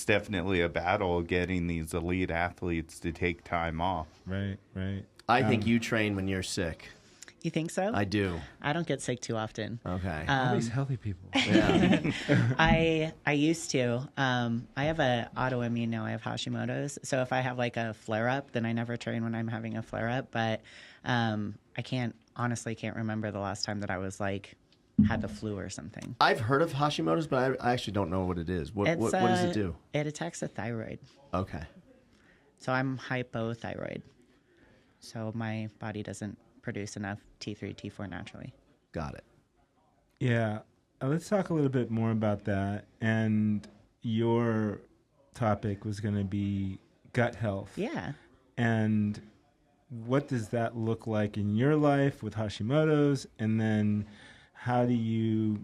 definitely a battle getting these elite athletes to take time off. Right. I think you train when you're sick. You think so? I do. I don't get sick too often. Okay. All these healthy people. Yeah. I used to. I have a autoimmune now. I have Hashimoto's. So if I have like a flare up, then I never train when I'm having a flare up. But I honestly can't remember the last time that I was had the flu or something. I've heard of Hashimoto's, but I actually don't know what it is. What does it do? It attacks the thyroid. Okay. So I'm hypothyroid. So my body doesn't produce enough T3, T4 naturally. Got it. Yeah. Let's talk a little bit more about that. And your topic was going to be gut health. Yeah. And what does that look like in your life with Hashimoto's? And then how do you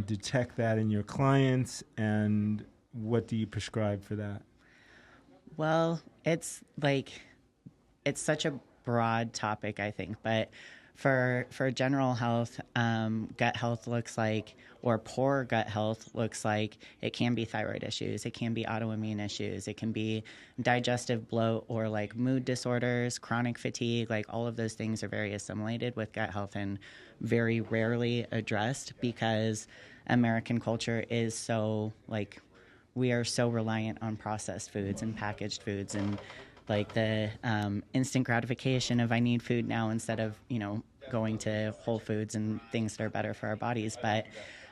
detect that in your clients? And what do you prescribe for that? Well, it's such a broad topic, I think, but for general health, gut health looks like, or poor gut health looks like, it can be thyroid issues, it can be autoimmune issues, it can be digestive bloat or like mood disorders, chronic fatigue. Like all of those things are very assimilated with gut health and very rarely addressed because American culture is so we are so reliant on processed foods and packaged foods and like the instant gratification of I need food now instead of, going to Whole Foods and things that are better for our bodies. But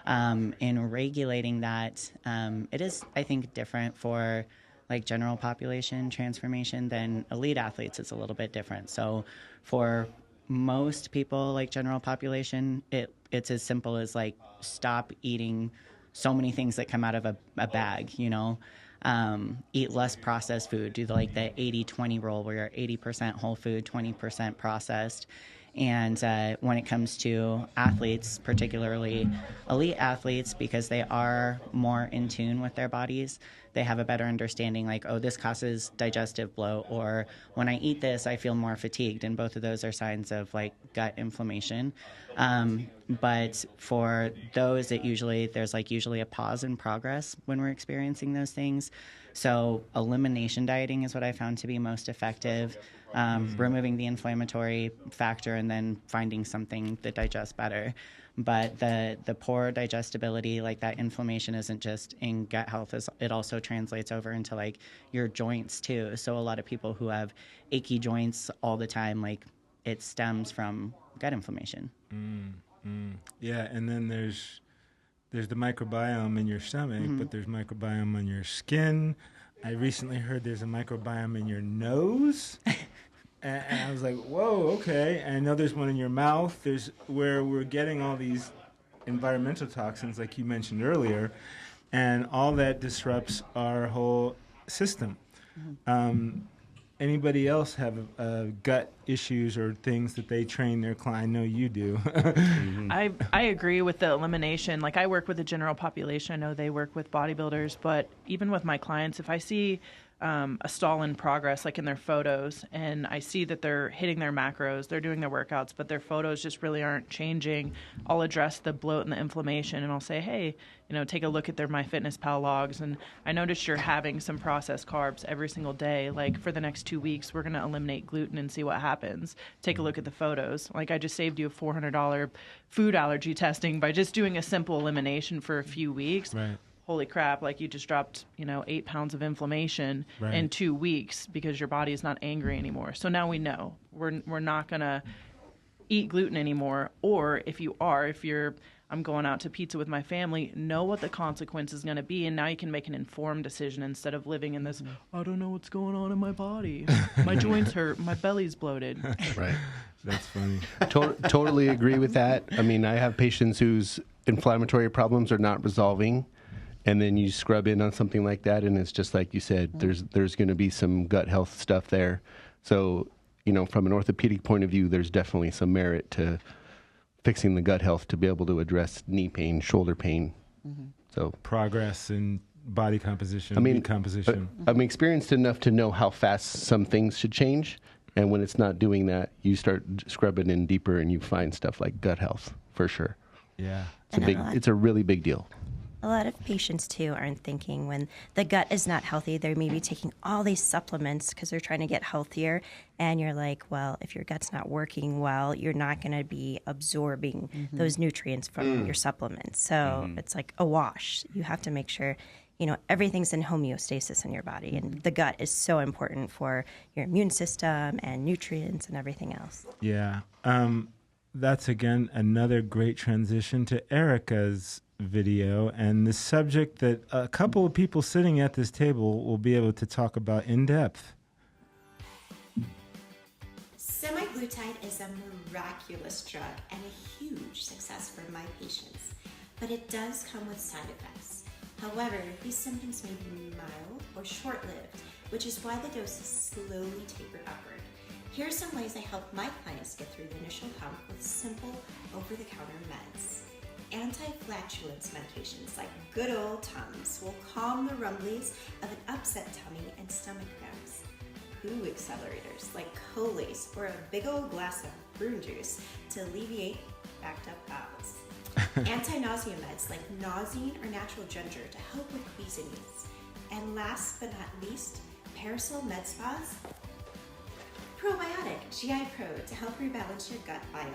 in regulating that, it is, I think, different for like general population transformation than elite athletes. It's a little bit different. So for most people, like general population, it's as simple as like stop eating so many things that come out of a bag, eat less processed food, do the 80-20 rule where you're 80% whole food, 20% processed. And when it comes to athletes, particularly elite athletes, because they are more in tune with their bodies, they have a better understanding like, oh, this causes digestive bloat, or when I eat this, I feel more fatigued. And both of those are signs of like gut inflammation. But for those, there's usually a pause in progress when we're experiencing those things. So elimination dieting is what I found to be most effective. Removing the inflammatory factor and then finding something that digests better. But the poor digestibility, like that inflammation isn't just in gut health, it also translates over into like your joints too. So a lot of people who have achy joints all the time, like it stems from gut inflammation. Yeah, and then there's the microbiome in your stomach, but there's microbiome on your skin. I recently heard there's a microbiome in your nose. And I was like, whoa, okay. And I know there's one in your mouth. There's where we're getting all these environmental toxins, like you mentioned earlier, and all that disrupts our whole system. Anybody else have gut issues or things that they train their client? I know you do. I agree with the elimination. Like I work with the general population. I know they work with bodybuilders, but even with my clients, if I see a stall in progress, like in their photos, and I see that they're hitting their macros, they're doing their workouts, but their photos just really aren't changing, I'll address the bloat and the inflammation, and I'll say, hey, take a look at their MyFitnessPal logs, and I noticed you're having some processed carbs every single day. Like for the next 2 weeks, we're going to eliminate gluten and see what happens. Take a look at the photos. Like I just saved you a $400 food allergy testing by just doing a simple elimination for a few weeks. Right. Holy crap, like you just dropped, 8 pounds of inflammation in 2 weeks because your body is not angry anymore. So now we know we're not going to eat gluten anymore. Or if I'm going out to pizza with my family, know what the consequence is going to be. And now you can make an informed decision instead of living in this, I don't know what's going on in my body. My joints hurt. My belly's bloated. Right. That's funny. Totally agree with that. I mean, I have patients whose inflammatory problems are not resolving. And then you scrub in on something like that, and it's just like you said, there's going to be some gut health stuff there. So, from an orthopedic point of view, there's definitely some merit to fixing the gut health to be able to address knee pain, shoulder pain. So progress in body composition, meat composition. I'm experienced enough to know how fast some things should change, and when it's not doing that, you start scrubbing in deeper, and you find stuff like gut health for sure. Yeah, it's a really big deal. A lot of patients, too, aren't thinking when the gut is not healthy, they're maybe taking all these supplements because they're trying to get healthier. And you're like, well, if your gut's not working well, you're not going to be absorbing those nutrients from your supplements. So it's like a wash. You have to make sure, everything's in homeostasis in your body. And the gut is so important for your immune system and nutrients and everything else. Yeah. That's, again, another great transition to Erica's video and the subject that a couple of people sitting at this table will be able to talk about in depth. Semaglutide is a miraculous drug and a huge success for my patients, but it does come with side effects. However, these symptoms may be mild or short-lived, which is why the doses slowly taper upward. Here are some ways I help my clients get through the initial hump with simple over-the-counter meds. Anti-flatulence medications like good old Tums will calm the rumblies of an upset tummy and stomach cramps. Poo accelerators like Colace or a big old glass of prune juice to alleviate backed up bowels. Anti-nausea meds like Nausine or natural ginger to help with queasiness. And last but not least, Parasol Med Spa's Probiotic GI Pro to help rebalance your gut biome.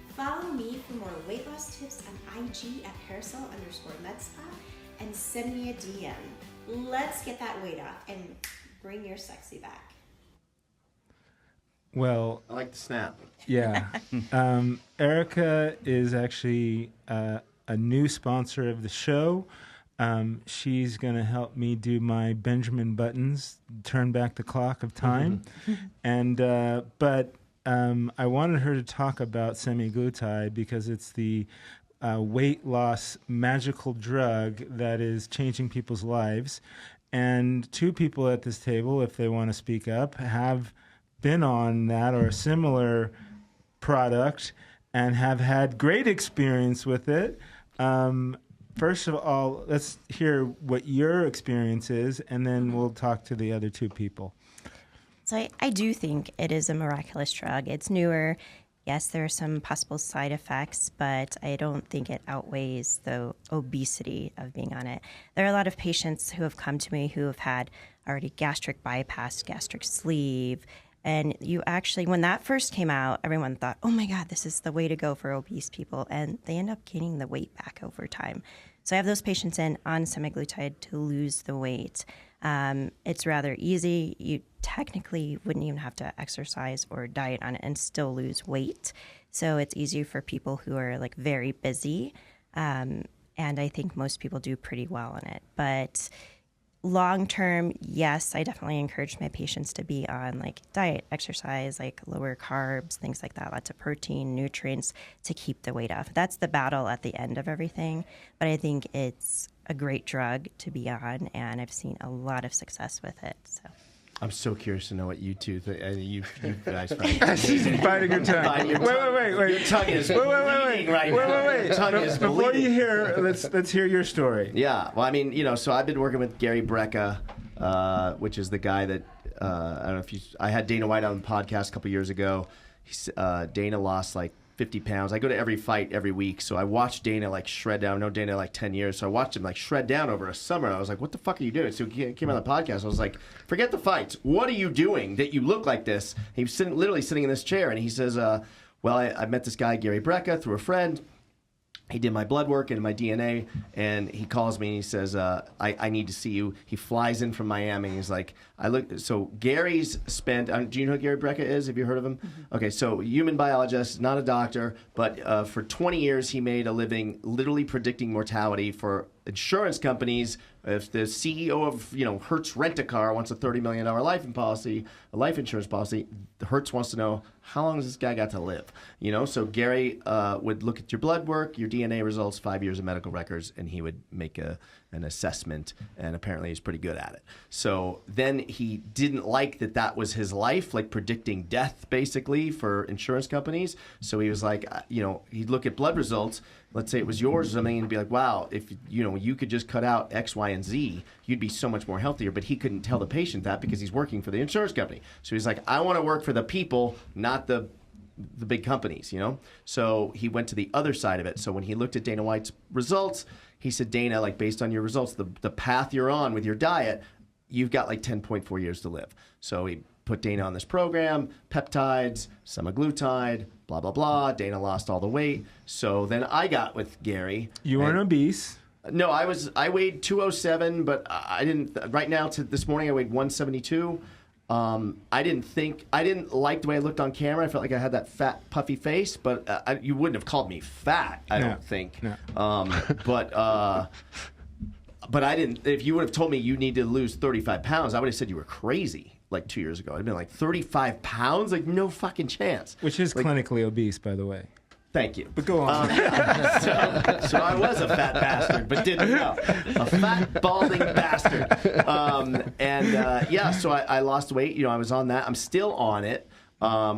Follow me for more weight loss tips on IG at Parasol_MedSpa and send me a DM. Let's get that weight off and bring your sexy back. Well, I like the snap. yeah. Erica is actually a new sponsor of the show. She's going to help me do my Benjamin Buttons, turn back the clock of time. But I wanted her to talk about semaglutide because it's the weight loss magical drug that is changing people's lives. And two people at this table, if they want to speak up, have been on that or a similar product and have had great experience with it. First of all, let's hear what your experience is, and then we'll talk to the other two people. So I do think it is a miraculous drug. It's newer. Yes, there are some possible side effects, but I don't think it outweighs the obesity of being on it. There are a lot of patients who have come to me who have had already gastric bypass, gastric sleeve. And you actually, when that first came out, everyone thought, oh my God, this is the way to go for obese people. And they end up gaining the weight back over time. So I have those patients on semaglutide to lose the weight. It's rather easy. You technically wouldn't even have to exercise or diet on it and still lose weight. So it's easy for people who are like very busy. And I think most people do pretty well on it. But long term, yes, I definitely encourage my patients to be on like diet, exercise, like lower carbs, things like that, lots of protein, nutrients to keep the weight off. That's the battle at the end of everything. But I think it's a great drug to be on, and I've seen a lot of success with it. So I'm so curious to know what you two think. You guys find She's biting her tongue. Wait. Your tongue is bleeding right now. Your tongue is Before bleeding. you hear, let's hear your story. Yeah, well, I mean, so I've been working with Gary Brecka, which is the guy that I don't know if I had Dana White on the podcast a couple years ago. Dana lost like 50 pounds. I go to every fight every week, so I watched Dana like shred down. I know Dana like 10 years, so I watched him like shred down over a summer. And I was like, "What the fuck are you doing?" So he came on the podcast. I was like, "Forget the fights. What are you doing that you look like this?" He was literally sitting in this chair, and he says, "Well, I met this guy Gary Brecka through a friend. He did my blood work and my DNA, and he calls me and he says, I need to see you." He flies in from Miami. He's like, so Gary's spent, do you know who Gary Brecka is? Have you heard of him? Mm-hmm. Okay, so human biologist, not a doctor, but for 20 years he made a living literally predicting mortality for insurance companies. If the CEO of Hertz Rent-A-Car wants a $30 million life insurance policy, Hertz wants to know how long has this guy got to live. So Gary would look at your blood work, your DNA results, 5 years of medical records, and he would make an assessment. And apparently he's pretty good at it. So then he didn't like that was his life, like predicting death basically for insurance companies. So he was like, he'd look at blood results. Let's say it was yours or something, and be like, wow, if you could just cut out X, Y, and Z, you'd be so much more healthier. But he couldn't tell the patient that because he's working for the insurance company. So he's like, I want to work for the people, not the big companies, So he went to the other side of it. So when he looked at Dana White's results, he said, Dana, like based on your results, the path you're on with your diet, you've got like 10.4 years to live. So he put Dana on this program, peptides, semaglutide, blah, blah, blah. Dana lost all the weight. So then I got with Gary. You weren't obese. No, I weighed 207, but I didn't, right now, this morning I weighed 172. I didn't like the way I looked on camera. I felt like I had that fat, puffy face, but you wouldn't have called me fat, I don't think. No. But I didn't, if you would have told me you need to lose 35 pounds, I would have said you were crazy. like 2 years ago. I'd been like 35 pounds, like no fucking chance. Which is like, clinically obese, by the way. Thank you. But go on. So I was a fat bastard, but didn't know. A fat, balding bastard. So I lost weight. You know, I was on that. I'm still on it,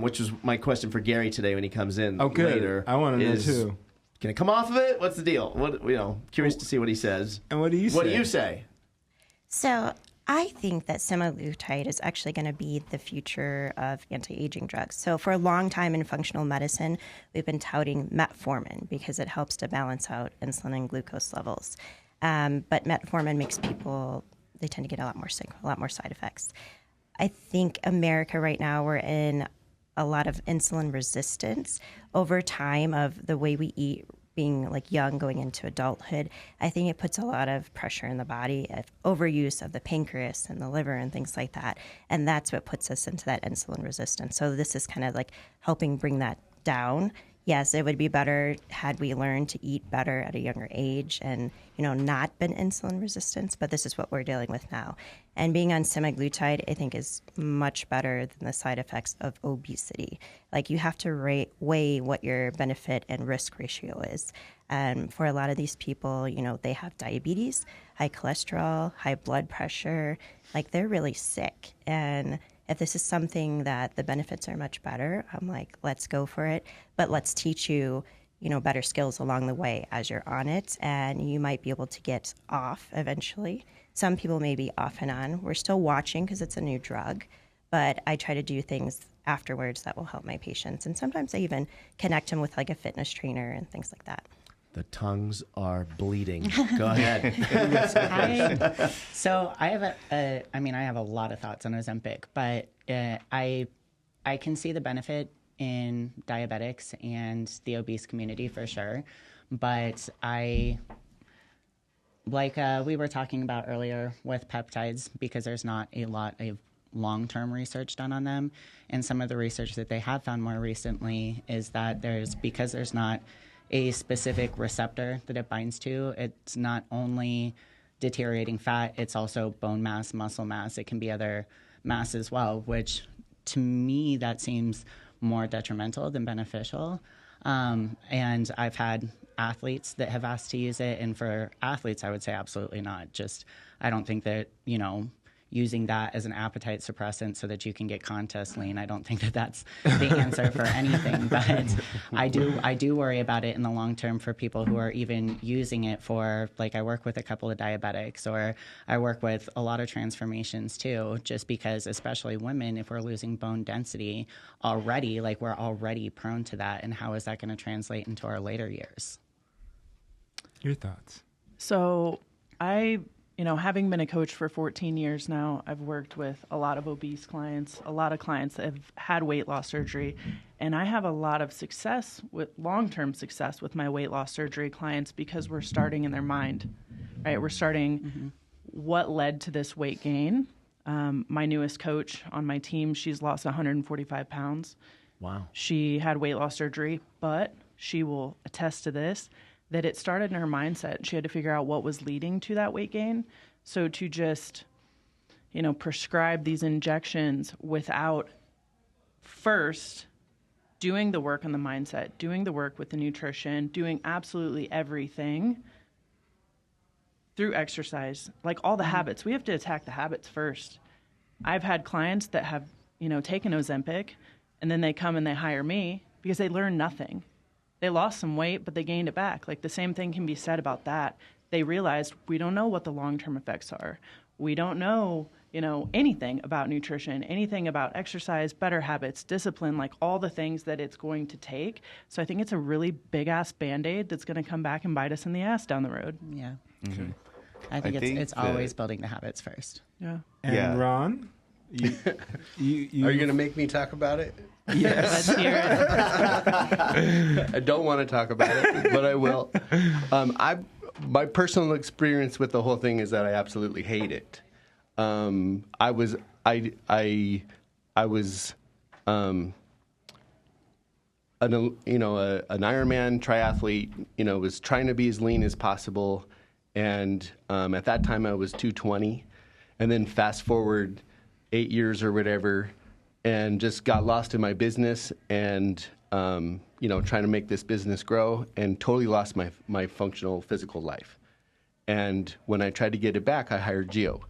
which was my question for Gary today when he comes in later. I want to know, too. Can I come off of it? What's the deal? Curious to see what he says. And what do you say? What do you say? So I think that semaglutide is actually going to be the future of anti-aging drugs. So for a long time in functional medicine, we've been touting metformin because it helps to balance out insulin and glucose levels. But metformin makes people, they tend to get a lot more sick, a lot more side effects. I think America right now, we're in a lot of insulin resistance over time of the way we eat, being like young going into adulthood. I think it puts a lot of pressure in the body of overuse of the pancreas and the liver and things like that. And that's what puts us into that insulin resistance. So this is kind of like helping bring that down. Yes, it would be better had we learned to eat better at a younger age and, not been insulin resistant, but this is what we're dealing with now. And being on semaglutide, I think, is much better than the side effects of obesity. Like, you have to weigh what your benefit and risk ratio is. And for a lot of these people, they have diabetes, high cholesterol, high blood pressure, like they're really sick. And if this is something that the benefits are much better, I'm like, let's go for it. But let's teach you, better skills along the way as you're on it. And you might be able to get off eventually. Some people may be off and on. We're still watching because it's a new drug. But I try to do things afterwards that will help my patients. And sometimes I even connect them with like a fitness trainer and things like that. The tongues are bleeding. Go ahead. I have a lot of thoughts on Ozempic, but I can see the benefit in diabetics and the obese community for sure. But we were talking about earlier with peptides, because there's not a lot of long-term research done on them. And some of the research that they have found more recently is that because there's not a specific receptor that it binds to, it's not only deteriorating fat, it's also bone mass, muscle mass. It can be other mass as well, which to me, that seems more detrimental than beneficial. And I've had athletes that have asked to use it. And for athletes, I would say absolutely not. I don't think that, using that as an appetite suppressant so that you can get contest lean, I don't think that that's the answer for anything. But I do worry about it in the long term for people who are even using it for, like, I work with a couple of diabetics, or I work with a lot of transformations too, just because, especially women, if we're losing bone density already, like, we're already prone to that. And how is that going to translate into our later years? Your thoughts? So having been a coach for 14 years now, I've worked with a lot of obese clients, a lot of clients that have had weight loss surgery, and I have a lot of long-term success with my weight loss surgery clients because we're starting in their mind, right? We're starting what led to this weight gain. My newest coach on my team, she's lost 145 pounds. Wow. She had weight loss surgery, but she will attest to this, that it started in her mindset. She had to figure out what was leading to that weight gain. So to just, prescribe these injections without first doing the work on the mindset, doing the work with the nutrition, doing absolutely everything through exercise, like all the habits. We have to attack the habits first. I've had clients that have, taken Ozempic, and then they come and they hire me because they learn nothing. They lost some weight, but they gained it back. Like, the same thing can be said about that. They realized we don't know what the long-term effects are. We don't know, anything about nutrition, anything about exercise, better habits, discipline, like all the things that it's going to take. So I think it's a really big-ass Band-Aid that's going to come back and bite us in the ass down the road. Yeah. Okay. I think it's always building the habits first. Yeah. And Ron? Are you going to make me talk about it? Yes. Let's hear it. I don't want to talk about it, but I will. My personal experience with the whole thing is that I absolutely hate it. I was an Ironman triathlete. Was trying to be as lean as possible, and at that time I was 220, and then fast forward 8 years or whatever, and just got lost in my business and, trying to make this business grow, and totally lost my functional physical life. And when I tried to get it back, I hired Gio.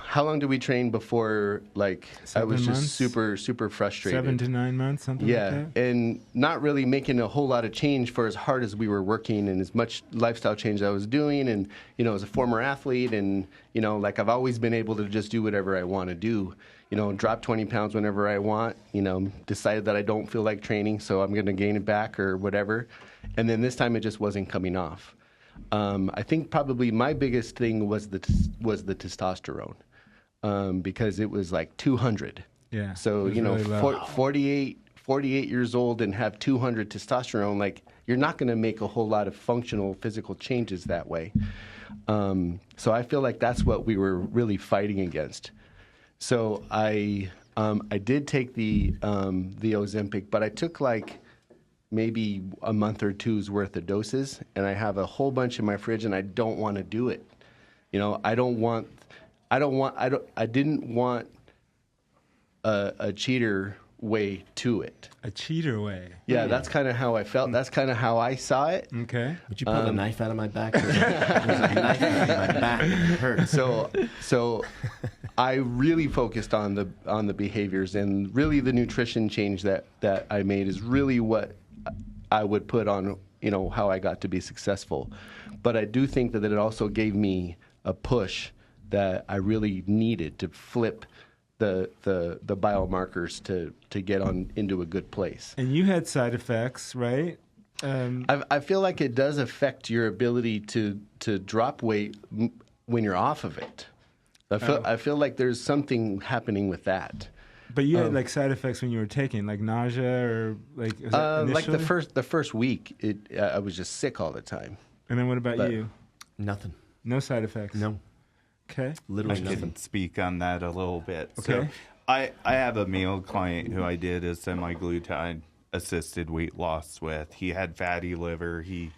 How long did we train before, like, 7 I was just months? super, super frustrated. 7 to 9 months, something like Yeah, that? and not really making a whole lot of change for as hard as we were working and as much lifestyle change I was doing. And, as a former athlete and, like I've always been able to just do whatever I want to do, drop 20 pounds whenever I want, decided that I don't feel like training, so I'm going to gain it back or whatever. And then this time it just wasn't coming off. I think probably my biggest thing was the testosterone, because it was like 200. Yeah. So, it was really low. 48 years old and have 200 testosterone, like, you're not going to make a whole lot of functional physical changes that way. So I feel like that's what we were really fighting against. So I did take the Ozempic, but I took like maybe a month or two's worth of doses, and I have a whole bunch in my fridge, and I don't want to do it. I didn't want a cheater way to it. A cheater way. Yeah, that's kind of how I felt. That's kind of how I saw it. Okay. Would you pull a knife out of my back? There's a knife out of my back. It hurts. So I really focused on the behaviors, and really the nutrition change that I made is really what I would put on, how I got to be successful. But I do think that it also gave me a push that I really needed to flip the biomarkers to get on into a good place. And you had side effects, right? I feel like it does affect your ability to drop weight when you're off of it. I feel like there's something happening with that. But you had like side effects when you were taking, like nausea or like was that like initially? the first week, I was just sick all the time. And then what about you? Nothing. No side effects. No. Okay. Literally I nothing. can speak on that a little bit. Okay. So I have a male client who I did a semaglutide assisted weight loss with. He had fatty liver. He,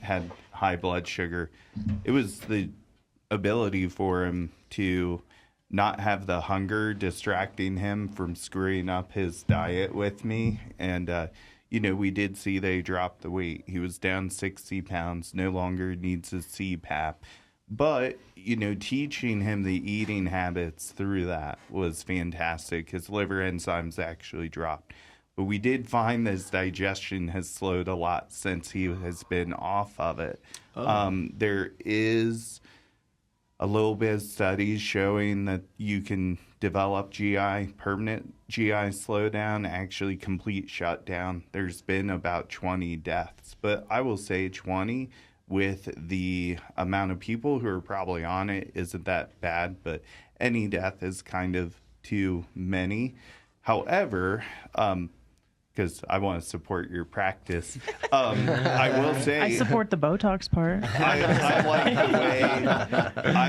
had high blood sugar. It was the ability for him to not have the hunger distracting him from screwing up his diet with me. And, we did see they dropped the weight. He was down 60 pounds, no longer needs a CPAP. But, teaching him the eating habits through that was fantastic. His liver enzymes actually dropped. But we did find his digestion has slowed a lot since he has been off of it. There is a little bit of studies showing that you can develop permanent GI slowdown, actually complete shutdown. There's been about 20 deaths, but I will say 20 with the amount of people who are probably on it isn't that bad, but any death is kind of too many. However, because I want to support your practice, I will say I support the Botox part. I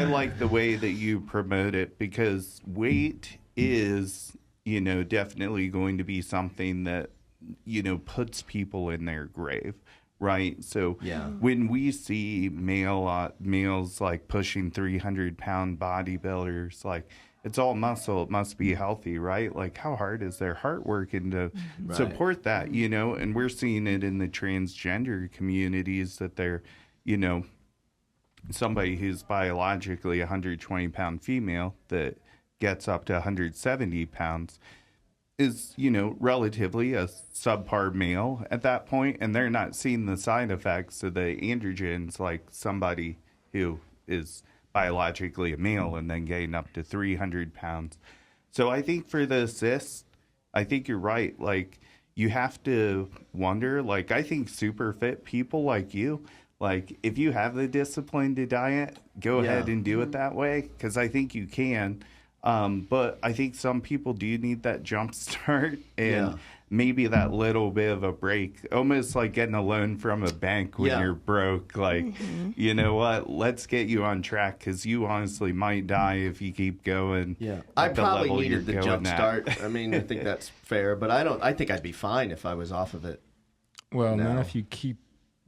like the way that you promote it, because weight is, definitely going to be something that, puts people in their grave. Right. So when we see males like pushing 300-pound bodybuilders, like, it's all muscle, it must be healthy, right? Like, how hard is their heart working to support that, And we're seeing it in the transgender communities that they're, somebody who's biologically 120-pound female that gets up to 170 pounds is, relatively a subpar male at that point, and they're not seeing the side effects of the androgens like somebody who is biologically a male and then getting up to 300 pounds. So I think for the assist, I think you're right. Like, you have to wonder, like, I think super fit people like you, like, if you have the discipline to diet, go ahead and do it that way, because I think you can. But I think some people do need that jump start and maybe that little bit of a break, almost like getting a loan from a bank when you're broke. Like, you know what, let's get you on track, because you honestly might die if you keep going. Yeah, I probably needed the jump start. I mean, I think that's fair, but I think I'd be fine if I was off of it. Well, not if you keep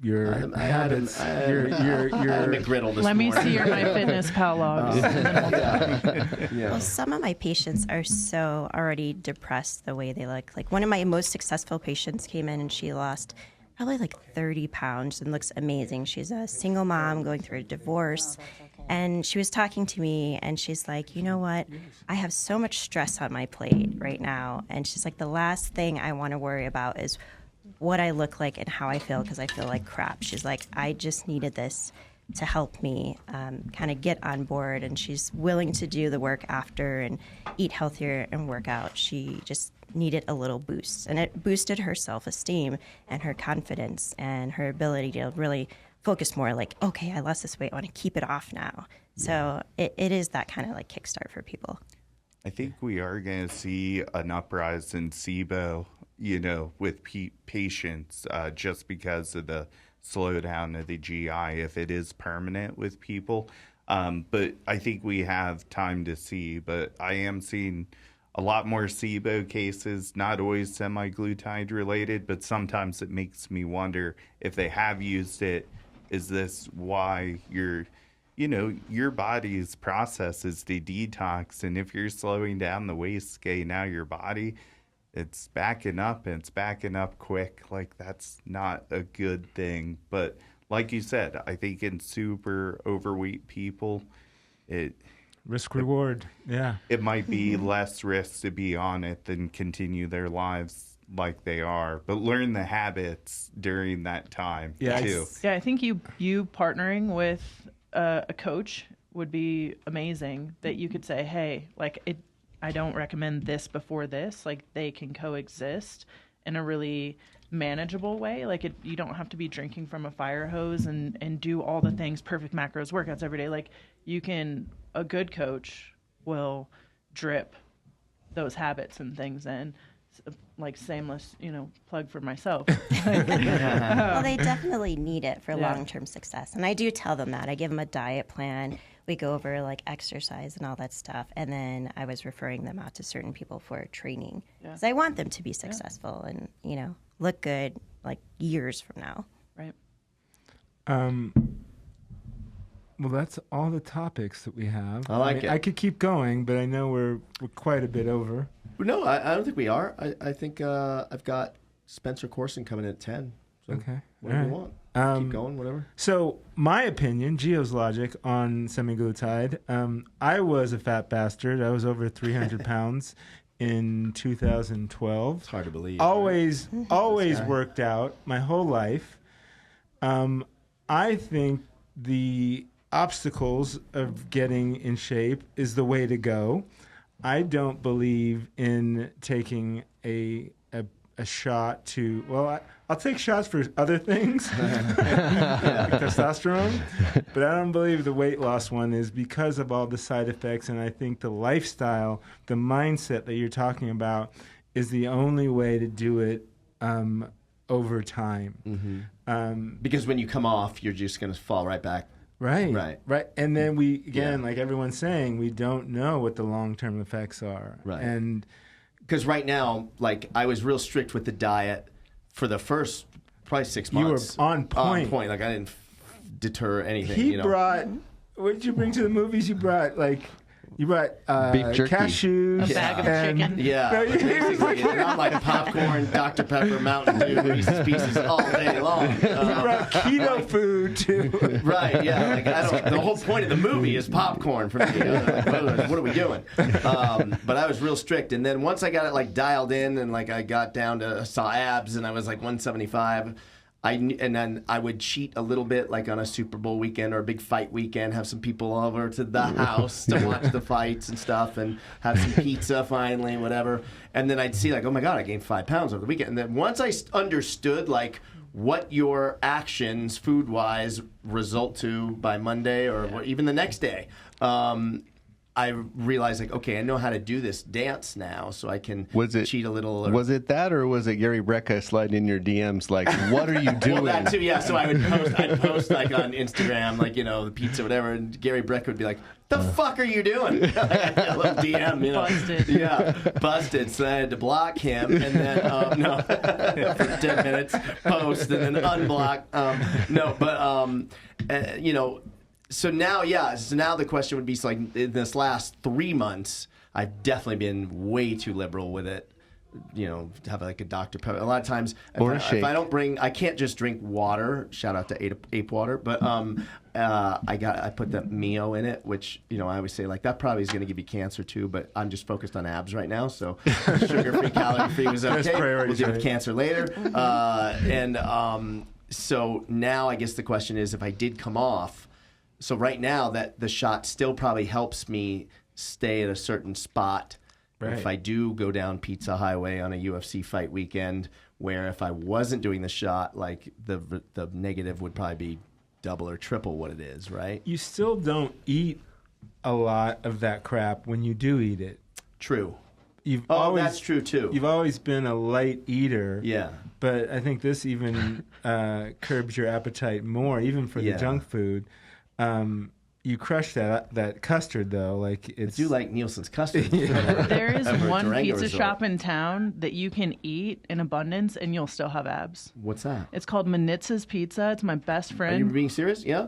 your habits. Your I'm McGriddle this Let me morning. see your MyFitnessPal logs. and then we'll talk. Yeah. Well, some of my patients are so already depressed the way they look. Like one of my most successful patients came in and she lost probably like 30 pounds and looks amazing. She's a single mom going through a divorce. And she was talking to me and she's like, you know what? I have so much stress on my plate right now. And she's like, the last thing I want to worry about is what I look like and how I feel because I feel like crap. She's like, I just needed this to help me kind of get on board. And she's willing to do the work after and eat healthier and work out. She just needed a little boost. And it boosted her self-esteem and her confidence and her ability to really focus more like, okay, I lost this weight. I want to keep it off now. So it is that kind of like kickstart for people. I think we are going to see an uprise in SIBO, you know, with patients just because of the slowdown of the GI, if it is permanent with people. But I think we have time to see. But I am seeing a lot more SIBO cases, not always semaglutide related, but sometimes it makes me wonder if they have used it, is this why your body's process is to detox, and if you're slowing down the waist gain, now your body, it's backing up, and it's backing up quick. Like, that's not a good thing. But like you said, I think in super overweight people, risk reward. Yeah. It might be less risk to be on it than continue their lives like they are, but learn the habits during that time too. Yeah, I think you partnering with a coach would be amazing. That you could say, hey, like I don't recommend this before this. Like they can coexist in a really manageable way. Like you don't have to be drinking from a fire hose and do all the things, perfect macros, workouts every day. Like a good coach will drip those habits and things in. Like shameless, plug for myself. Well, they definitely need it for Yeah. long-term success. And I do tell them that. I give them a diet plan. We go over like exercise and all that stuff. And then I was referring them out to certain people for training. Because I want them to be successful and, look good like years from now. Right. Well, that's all the topics that we have. I like it. I could keep going, but I know we're quite a bit over. No, I don't think we are. I think I've got Spencer Corson coming in at 10. So Okay. whatever you All want. right. Keep going, whatever. So my opinion, Gio's logic on semaglutide, I was a fat bastard. I was over 300 pounds in 2012. It's hard to believe. Always worked out my whole life. I think the obstacles of getting in shape is the way to go. I don't believe in taking a shot to, I'll take shots for other things, like testosterone, but I don't believe the weight loss one is because of all the side effects. And I think the lifestyle, the mindset that you're talking about is the only way to do it over time. Mm-hmm. Because when you come off, you're just going to fall right back. Right. And then like everyone's saying, we don't know what the long-term effects are. Right. And because right now, like, I was real strict with the diet for the first probably 6 months. You were on point. On point. Like, I didn't deter anything. He brought, what did you bring to the movies? You brought beef jerky, cashews, a bag of chicken. Yeah, basically, not like popcorn, Dr. Pepper, Mountain Dew, Reese's Pieces all day long. You brought keto food too. Right? Yeah. Like, the whole point of the movie is popcorn for me. What are we doing? But I was real strict, and then once I got it like dialed in, and like I got down to saw abs, and I was like 175. And then I would cheat a little bit, like on a Super Bowl weekend or a big fight weekend, have some people over to the house to watch the fights and stuff, and have some pizza finally, whatever. And then I'd see like, oh my God, I gained 5 pounds over the weekend. And then once I understood like what your actions food-wise result to by Monday or even the next day, I I realized, like, okay, I know how to do this dance now, so I can cheat a little. Was it that, or was it Gary Brecka sliding in your DMs like, what are you doing? Well, that too, yeah. So I'd post like on Instagram, like, you know, the pizza, whatever, and Gary Brecka would be like, the fuck are you doing? A little DM, you know. Busted. Yeah, busted. So I had to block him, and then, no, for 10 minutes, post, and then unblock. You know, so now the question would be, so like in this last 3 months, I've definitely been way too liberal with it. You know, have like a Dr. Pepper. A lot of times, if I don't bring, I can't just drink water. Shout out to Ape Water, but I put the Mio in it, which, you know, I always say like that probably is going to give you cancer too. But I'm just focused on abs right now, so sugar-free, calorie-free was okay. We'll deal with cancer later. So now I guess the question is, if I did come off, so right now that the shot still probably helps me stay at a certain spot. Right. If I do go down Pizza Highway on a UFC fight weekend, where if I wasn't doing the shot, like the negative would probably be double or triple what it is, right? You still don't eat a lot of that crap when you do eat it. True. That's true too. You've always been a light eater. Yeah. But I think this even curbs your appetite more, even for the junk food. You crush that custard though, like it's. I do like Nielsen's custard. There is one pizza shop in town that you can eat in abundance and you'll still have abs. What's that? It's called Manitza's Pizza. It's my best friend. Are you being serious? Yeah.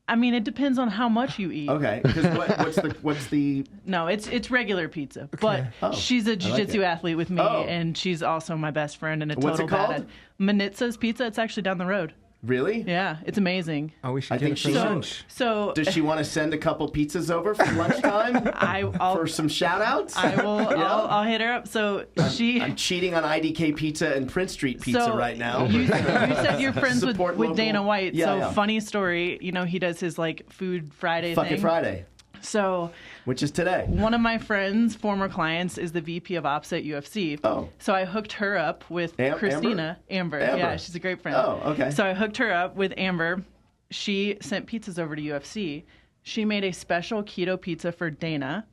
I mean, it depends on how much you eat. Okay. Because what's the? No, it's regular pizza, but she's a jiu-jitsu athlete with me, and she's also my best friend and a total What's it called? Manitza's Pizza. It's actually down the road. Really? Yeah, it's amazing. Oh, we should get it for lunch. So does she want to send a couple pizzas over for lunchtime? For some shout-outs? I will. I'll hit her up. So I'm cheating on IDK Pizza and Prince Street Pizza right now. You said you're friends with local. Dana White. Yeah, funny story. You know, he does his like Food Friday thing. Fucking Friday. So, which is today. One of my friend's former clients is the VP of Ops at UFC. Oh. So I hooked her up with Christina. Amber. Yeah, she's a great friend. Oh, okay. So I hooked her up with Amber. She sent pizzas over to UFC. She made a special keto pizza for Dana.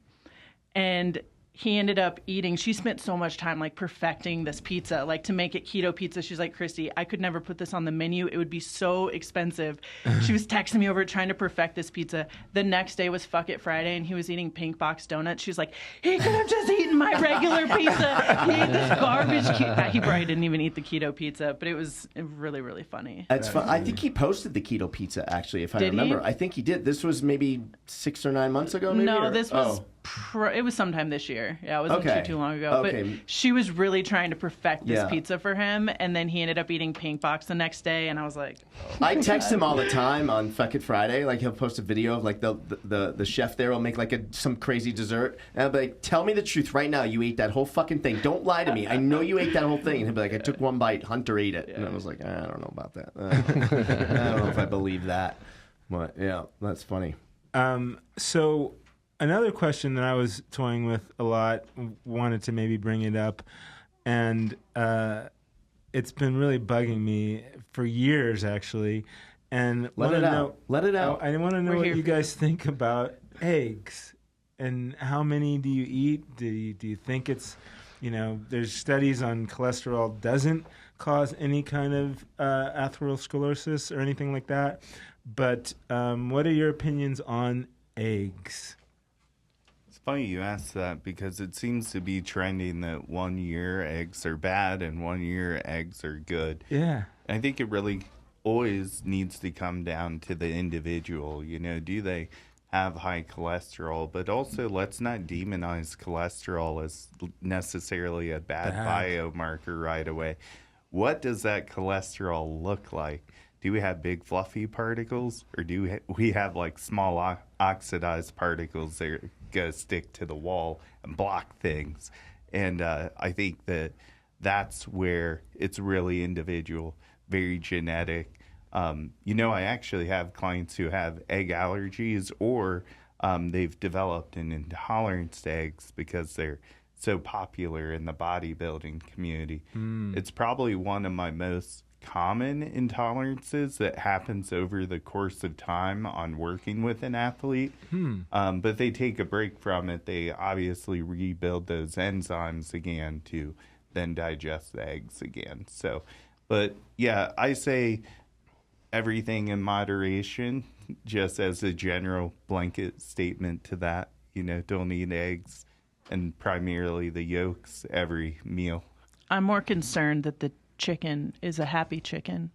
And he ended up eating. She spent so much time like perfecting this pizza, like to make it keto pizza. She's like, Christy, I could never put this on the menu. It would be so expensive. She was texting me over trying to perfect this pizza. The next day was Fuck It Friday, and he was eating Pink Box donuts. She's like, he could have just eaten my regular pizza. He ate this garbage. He probably didn't even eat the keto pizza, but it was really, really funny. That's fun. I think he posted the keto pizza actually, if I remember. I think he did. This was maybe 6 or 9 months ago. Maybe, no, this was. It was sometime this year. Yeah, it wasn't too long ago. Okay. But she was really trying to perfect this pizza for him, and then he ended up eating Pink Box the next day, and I was like, I text him all the time on Fuck It Friday. Like he'll post a video of like the chef there will make like some crazy dessert, and I'll be like, tell me the truth right now. You ate that whole fucking thing. Don't lie to me. I know you ate that whole thing. And he'll be like, I took one bite. Hunter ate it, and I was like, I don't know about that. I don't know if I believe that. But yeah, that's funny. So. Another question that I was toying with a lot, wanted to maybe bring it up, and it's been really bugging me for years, actually. And Let it out. I want to know what you guys think about eggs, and how many do you eat? Do you think it's, there's studies on cholesterol doesn't cause any kind of atherosclerosis or anything like that. But what are your opinions on eggs? Funny you ask that, because it seems to be trending that 1 year eggs are bad and 1 year eggs are good. Yeah. I think it really always needs to come down to the individual. Do they have high cholesterol? But also, let's not demonize cholesterol as necessarily a bad biomarker right away. What does that cholesterol look like? Do we have big fluffy particles, or do we have like small oxidized particles that are going to stick to the wall and block things? And I think that's where it's really individual, very genetic. I actually have clients who have egg allergies, or they've developed an intolerance to eggs because they're so popular in the bodybuilding community. It's probably one of my most common intolerances that happens over the course of time on working with an athlete. But they take a break from it. They obviously rebuild those enzymes again to then digest the eggs again. So, but yeah, I say everything in moderation, just as a general blanket statement to that. Don't eat eggs and primarily the yolks every meal. I'm more concerned that the chicken is a happy chicken.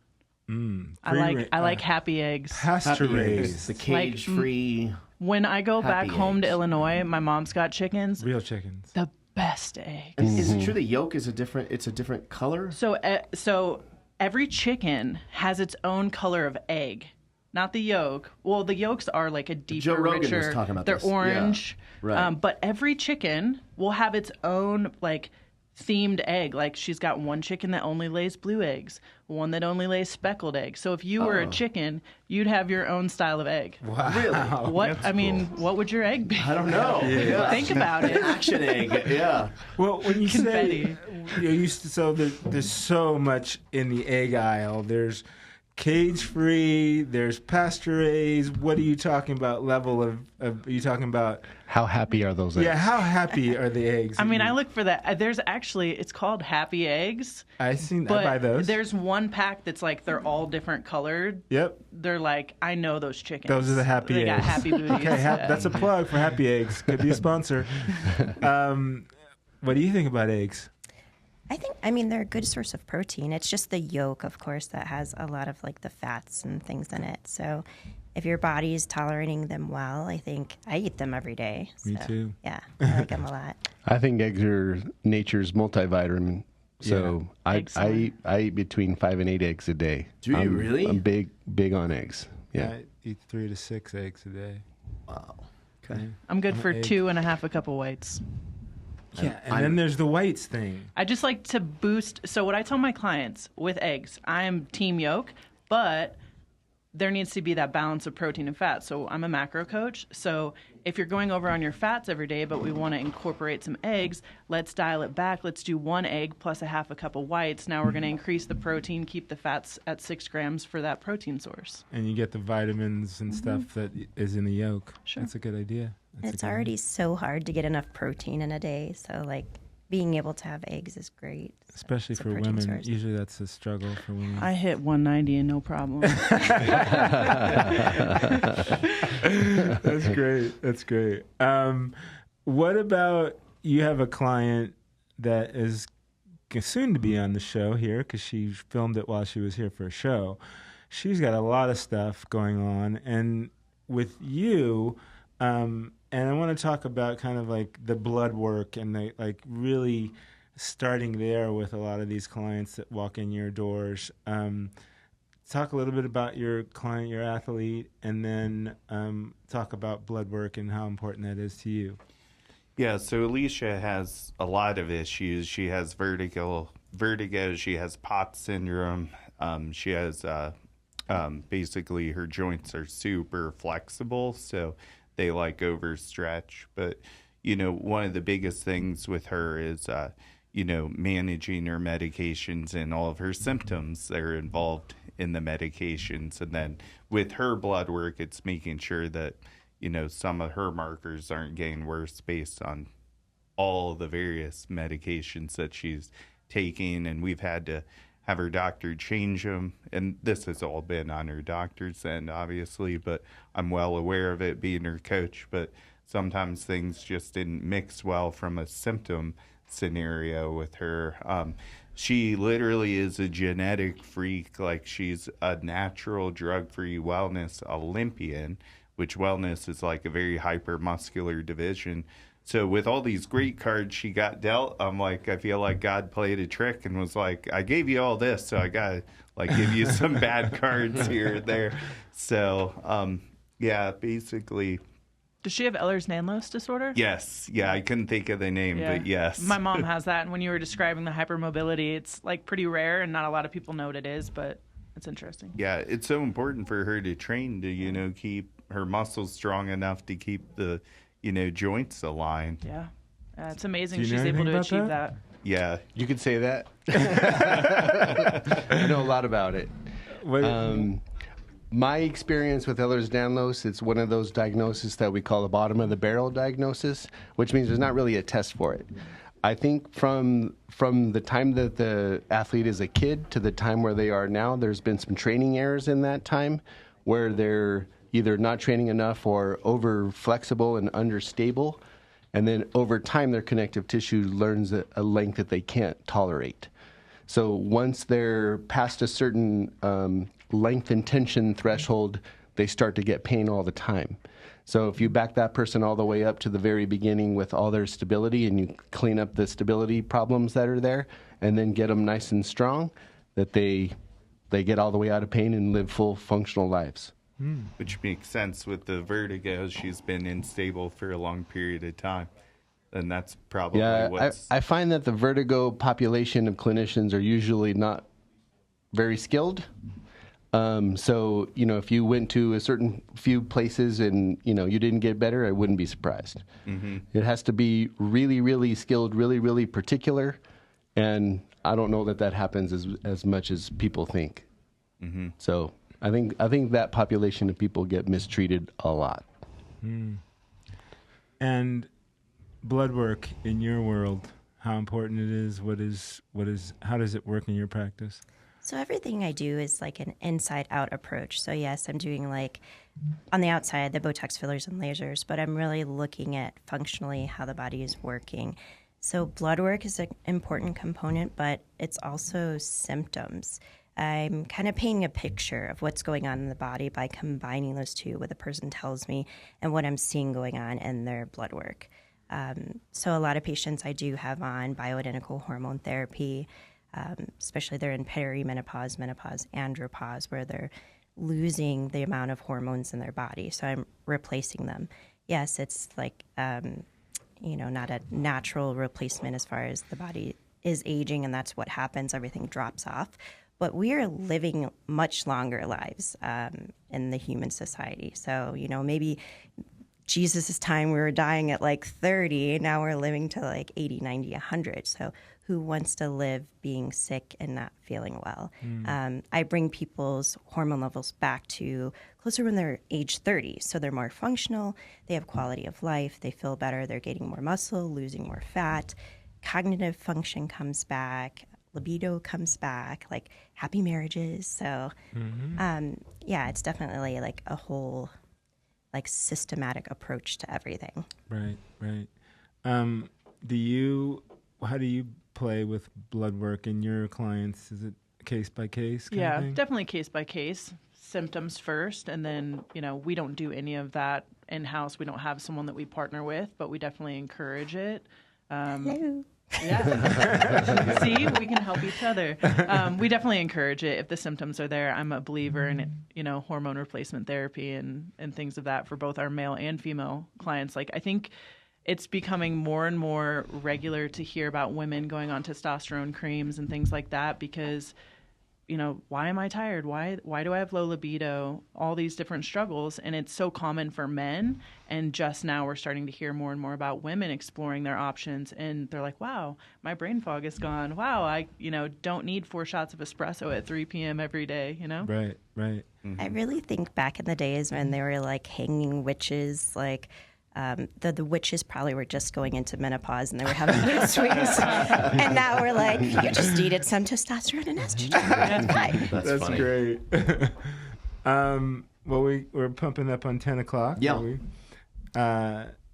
I like happy eggs. Pasture raised. The cage-free. When I go back happy home to eggs. Illinois, my mom's got chickens. Real chickens. The best eggs. Is it true the yolk is a different color? So every chicken has its own color of egg, not the yolk. Well, the yolks are like a deeper, Joe Rogan richer. was talking about they're this. orange. Yeah. Right. But every chicken will have its own like themed egg. Like she's got one chicken that only lays blue eggs, one that only lays speckled eggs. So if you were a chicken, you'd have your own style of egg. Wow. Really? What would your egg be? I don't know. Yeah. Think about it. Action egg. Yeah. Well, when you Confetti. say there's so much in the egg aisle. There's cage-free. There's pasture-raised. What are you talking about? Level of? Are you talking about? How happy are those eggs? Yeah. How happy are the eggs? I mean, I look for that. There's actually, it's called Happy Eggs. I buy those. There's one pack that's like they're all different colored. Yep. They're like, I know those chickens. Those are the happy they eggs. They got happy booties. Okay, that's a plug for Happy Eggs. Could be a sponsor. What do you think about eggs? I mean, they're a good source of protein. It's just the yolk, of course, that has a lot of like the fats and things in it. So if your body is tolerating them well, I think I eat them every day. Me So, too. Yeah, I like them a lot. I think eggs are nature's multivitamin. So I eat between 5 and 8 eggs a day. Do you really? I'm big on eggs. Yeah. I eat 3 to 6 eggs a day. Wow. Okay. I'm good for egg. 2.5 a cup of whites. Yeah, and then there's the whites thing. I just like to boost. So what I tell my clients with eggs, I am team yolk, but there needs to be that balance of protein and fat. So I'm a macro coach. So if you're going over on your fats every day, but we want to incorporate some eggs, let's dial it back. Let's do 1 egg plus 1/2 cup of whites. Now we're going to increase the protein, keep the fats at 6 grams for that protein source. And you get the vitamins and stuff that is in the yolk. Sure. That's a good idea. It's already so hard to get enough protein in a day. So like being able to have eggs is great. So Especially it's a for protein women. source. Usually that's a struggle for women. I hit 190 and no problem. That's great. That's great. What about you have a client that is soon to be on the show here because she filmed it while she was here for a show. She's got a lot of stuff going on. And with you, and I want to talk about kind of like the blood work and the, like really starting there with a lot of these clients that walk in your doors. Talk a little bit about your client, your athlete, and then talk about blood work and how important that is to you. Yeah, so Alicia has a lot of issues. She has vertigo. She has POTS syndrome. She has basically her joints are super flexible, so they like overstretch. But, you know, one of the biggest things with her is, you know, managing her medications and all of her symptoms that are involved in the medications. And then with her blood work, it's making sure that, you know, some of her markers aren't getting worse based on all the various medications that she's taking. And we've had to have her doctor change them. And this has all been on her doctor's end, obviously, but I'm well aware of it being her coach. But sometimes things just didn't mix well from a symptom scenario with her. She literally is a genetic freak. Like, she's a natural drug-free wellness Olympian, which wellness is like a very hyper-muscular division. So with all these great cards she got dealt, I'm like, I feel like God played a trick and was like, I gave you all this, so I got to like give you some bad cards here and there. So, yeah, basically. Does she have Ehlers-Danlos disorder? Yes. Yeah, I couldn't think of the name, but yes. My mom has that, and when you were describing the hypermobility, it's like pretty rare, and not a lot of people know what it is, but it's interesting. Yeah, it's so important for her to train to, you know, keep her muscles strong enough to keep the, you know, joints aligned. Yeah. It's amazing Do you know she's able anything to about achieve that? that. Yeah. You could say that. I know a lot about it. My experience with Ehlers-Danlos, it's one of those diagnoses that we call the bottom of the barrel diagnosis, which means there's not really a test for it. I think from the time that the athlete is a kid to the time where they are now, there's been some training errors in that time where they're either not training enough or over flexible and understable. And then over time, their connective tissue learns a length that they can't tolerate. So once they're past a certain length and tension threshold, they start to get pain all the time. So if you back that person all the way up to the very beginning with all their stability and you clean up the stability problems that are there and then get them nice and strong, that they get all the way out of pain and live full functional lives. Which makes sense with the vertigo. She's been unstable for a long period of time. And that's probably what's... I find that the vertigo population of clinicians are usually not very skilled. So, if you went to a certain few places and, you didn't get better, I wouldn't be surprised. Mm-hmm. It has to be really, really skilled, really, really particular. And I don't know that happens as much as people think. Mm-hmm. So I think that population of people get mistreated a lot. And blood work in your world, how important it is, how does it work in your practice? So everything I do is like an inside-out approach. So yes, I'm doing like on the outside, the Botox fillers and lasers, but I'm really looking at functionally how the body is working. So blood work is an important component, but it's also symptoms. I'm kind of painting a picture of what's going on in the body by combining those two, what the person tells me and what I'm seeing going on in their blood work. So a lot of patients I do have on bioidentical hormone therapy, especially they're in perimenopause, menopause, andropause, where they're losing the amount of hormones in their body. So I'm replacing them. Yes, it's like, not a natural replacement as far as the body is aging and that's what happens. Everything drops off. But we are living much longer lives in the human society. So, maybe Jesus' time we were dying at like 30. Now we're living to like 80, 90, 100. So who wants to live being sick and not feeling well? I bring people's hormone levels back to closer when they're age 30. So they're more functional. They have quality of life. They feel better. They're gaining more muscle, losing more fat. Cognitive function comes back. Libido comes back, like happy marriages. So, it's definitely like a whole, like systematic approach to everything. Right. How do you play with blood work in your clients? Is it case by case? Yeah, definitely case by case. Symptoms first, and then we don't do any of that in house. We don't have someone that we partner with, but we definitely encourage it. Hello. Yeah. See, we can help each other. We definitely encourage it if the symptoms are there. I'm a believer in, hormone replacement therapy and things of that for both our male and female clients. Like, I think it's becoming more and more regular to hear about women going on testosterone creams and things like that because, why am I tired? Why do I have low libido? All these different struggles. And it's so common for men. And just now we're starting to hear more and more about women exploring their options. And they're like, wow, my brain fog is gone. Wow, I, don't need 4 shots of espresso at 3 p.m. every day, Right. Mm-hmm. I really think back in the days when they were like hanging witches, like the witches probably were just going into menopause and they were having mood swings. And now we're like, you just needed some testosterone and estrogen. That's great. We're pumping up on 10 o'clock. Yeah.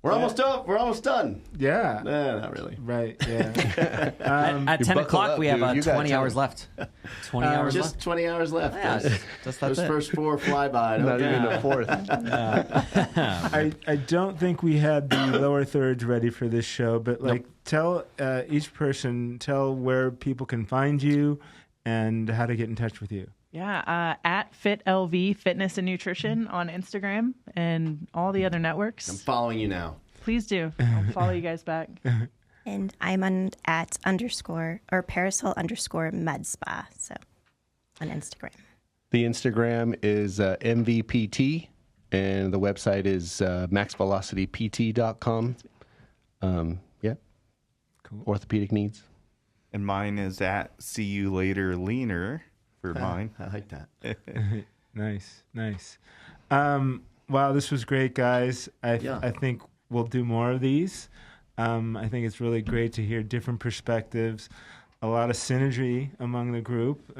We're almost up. We're almost done. Yeah. Not really. Right, yeah. At 10 o'clock, we have 20 hours left. 20 hours just left? 20 hours left. Yeah, Those first 4 fly by. Not even a fourth. I don't think we had the lower thirds ready for this show, but tell each person, where people can find you and how to get in touch with you. Yeah, at FitLV Fitness and Nutrition on Instagram and all the other networks. I'm following you now. Please do. I'll follow you guys back. And I'm at parasol_ med spa, so on Instagram. The Instagram is MVPT, and the website is maxvelocitypt.com. Cool. Orthopedic needs. And mine is at See You Later Leaner for mine. I like that. Nice. Wow, this was great, guys. I think we'll do more of these. I think it's really great to hear different perspectives, a lot of synergy among the group,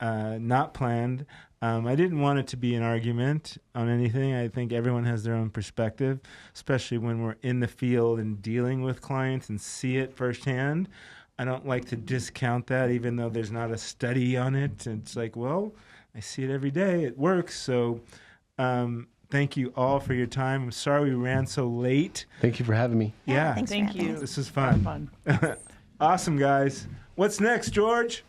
not planned. I didn't want it to be an argument on anything. I think everyone has their own perspective, especially when we're in the field and dealing with clients and see it firsthand. I don't like to discount that, even though there's not a study on it. It's like, well, I see it every day. It works. So thank you all for your time. I'm sorry we ran so late. Thank you for having me. Yeah. Thanks for Thank having you. us. This is fun. Fun. Awesome, guys. What's next, George?